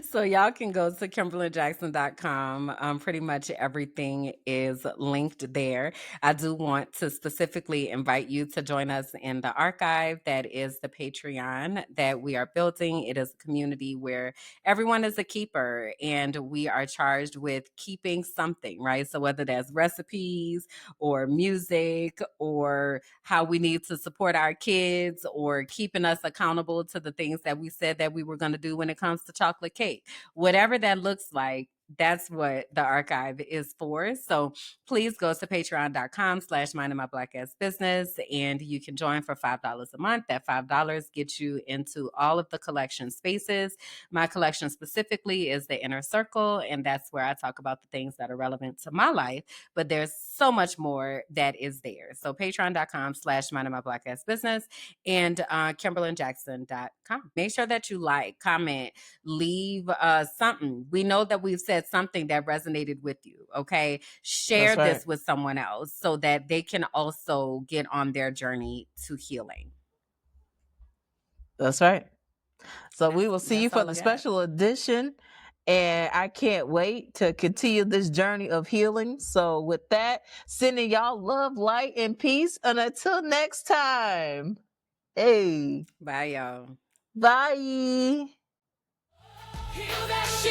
So y'all can go to KimberlandJackson.com. Pretty much everything is linked there. I do want to specifically invite you to join us in the archive. That is the Patreon that we are building. It is a community where everyone is a keeper, and we are charged with keeping something, right? So whether that's recipes or music or how we need to support our kids or keeping us accountable to the things that we said that we were going to do when it comes to chocolate cake, whatever that looks like, that's what the archive is for. So please go to patreon.com/minding my black ass business, and you can join for $5 a month. That $5 gets you into all of the collection spaces. My collection specifically is the Inner Circle, and that's where I talk about the things that are relevant to my life, but there's so much more that is there. So patreon.com/minding my black ass business, and KimberlandJackson.com. Make sure that you like, comment, leave something. We know that we've said something that resonated with you. Okay. Share this with someone else so that they can also get on their journey to healing. That's right. So we will see you for the special edition. And I can't wait to continue this journey of healing. So with that, sending y'all love, light, and peace. And until next time. Hey. Bye, y'all. Bye. Heal that shit.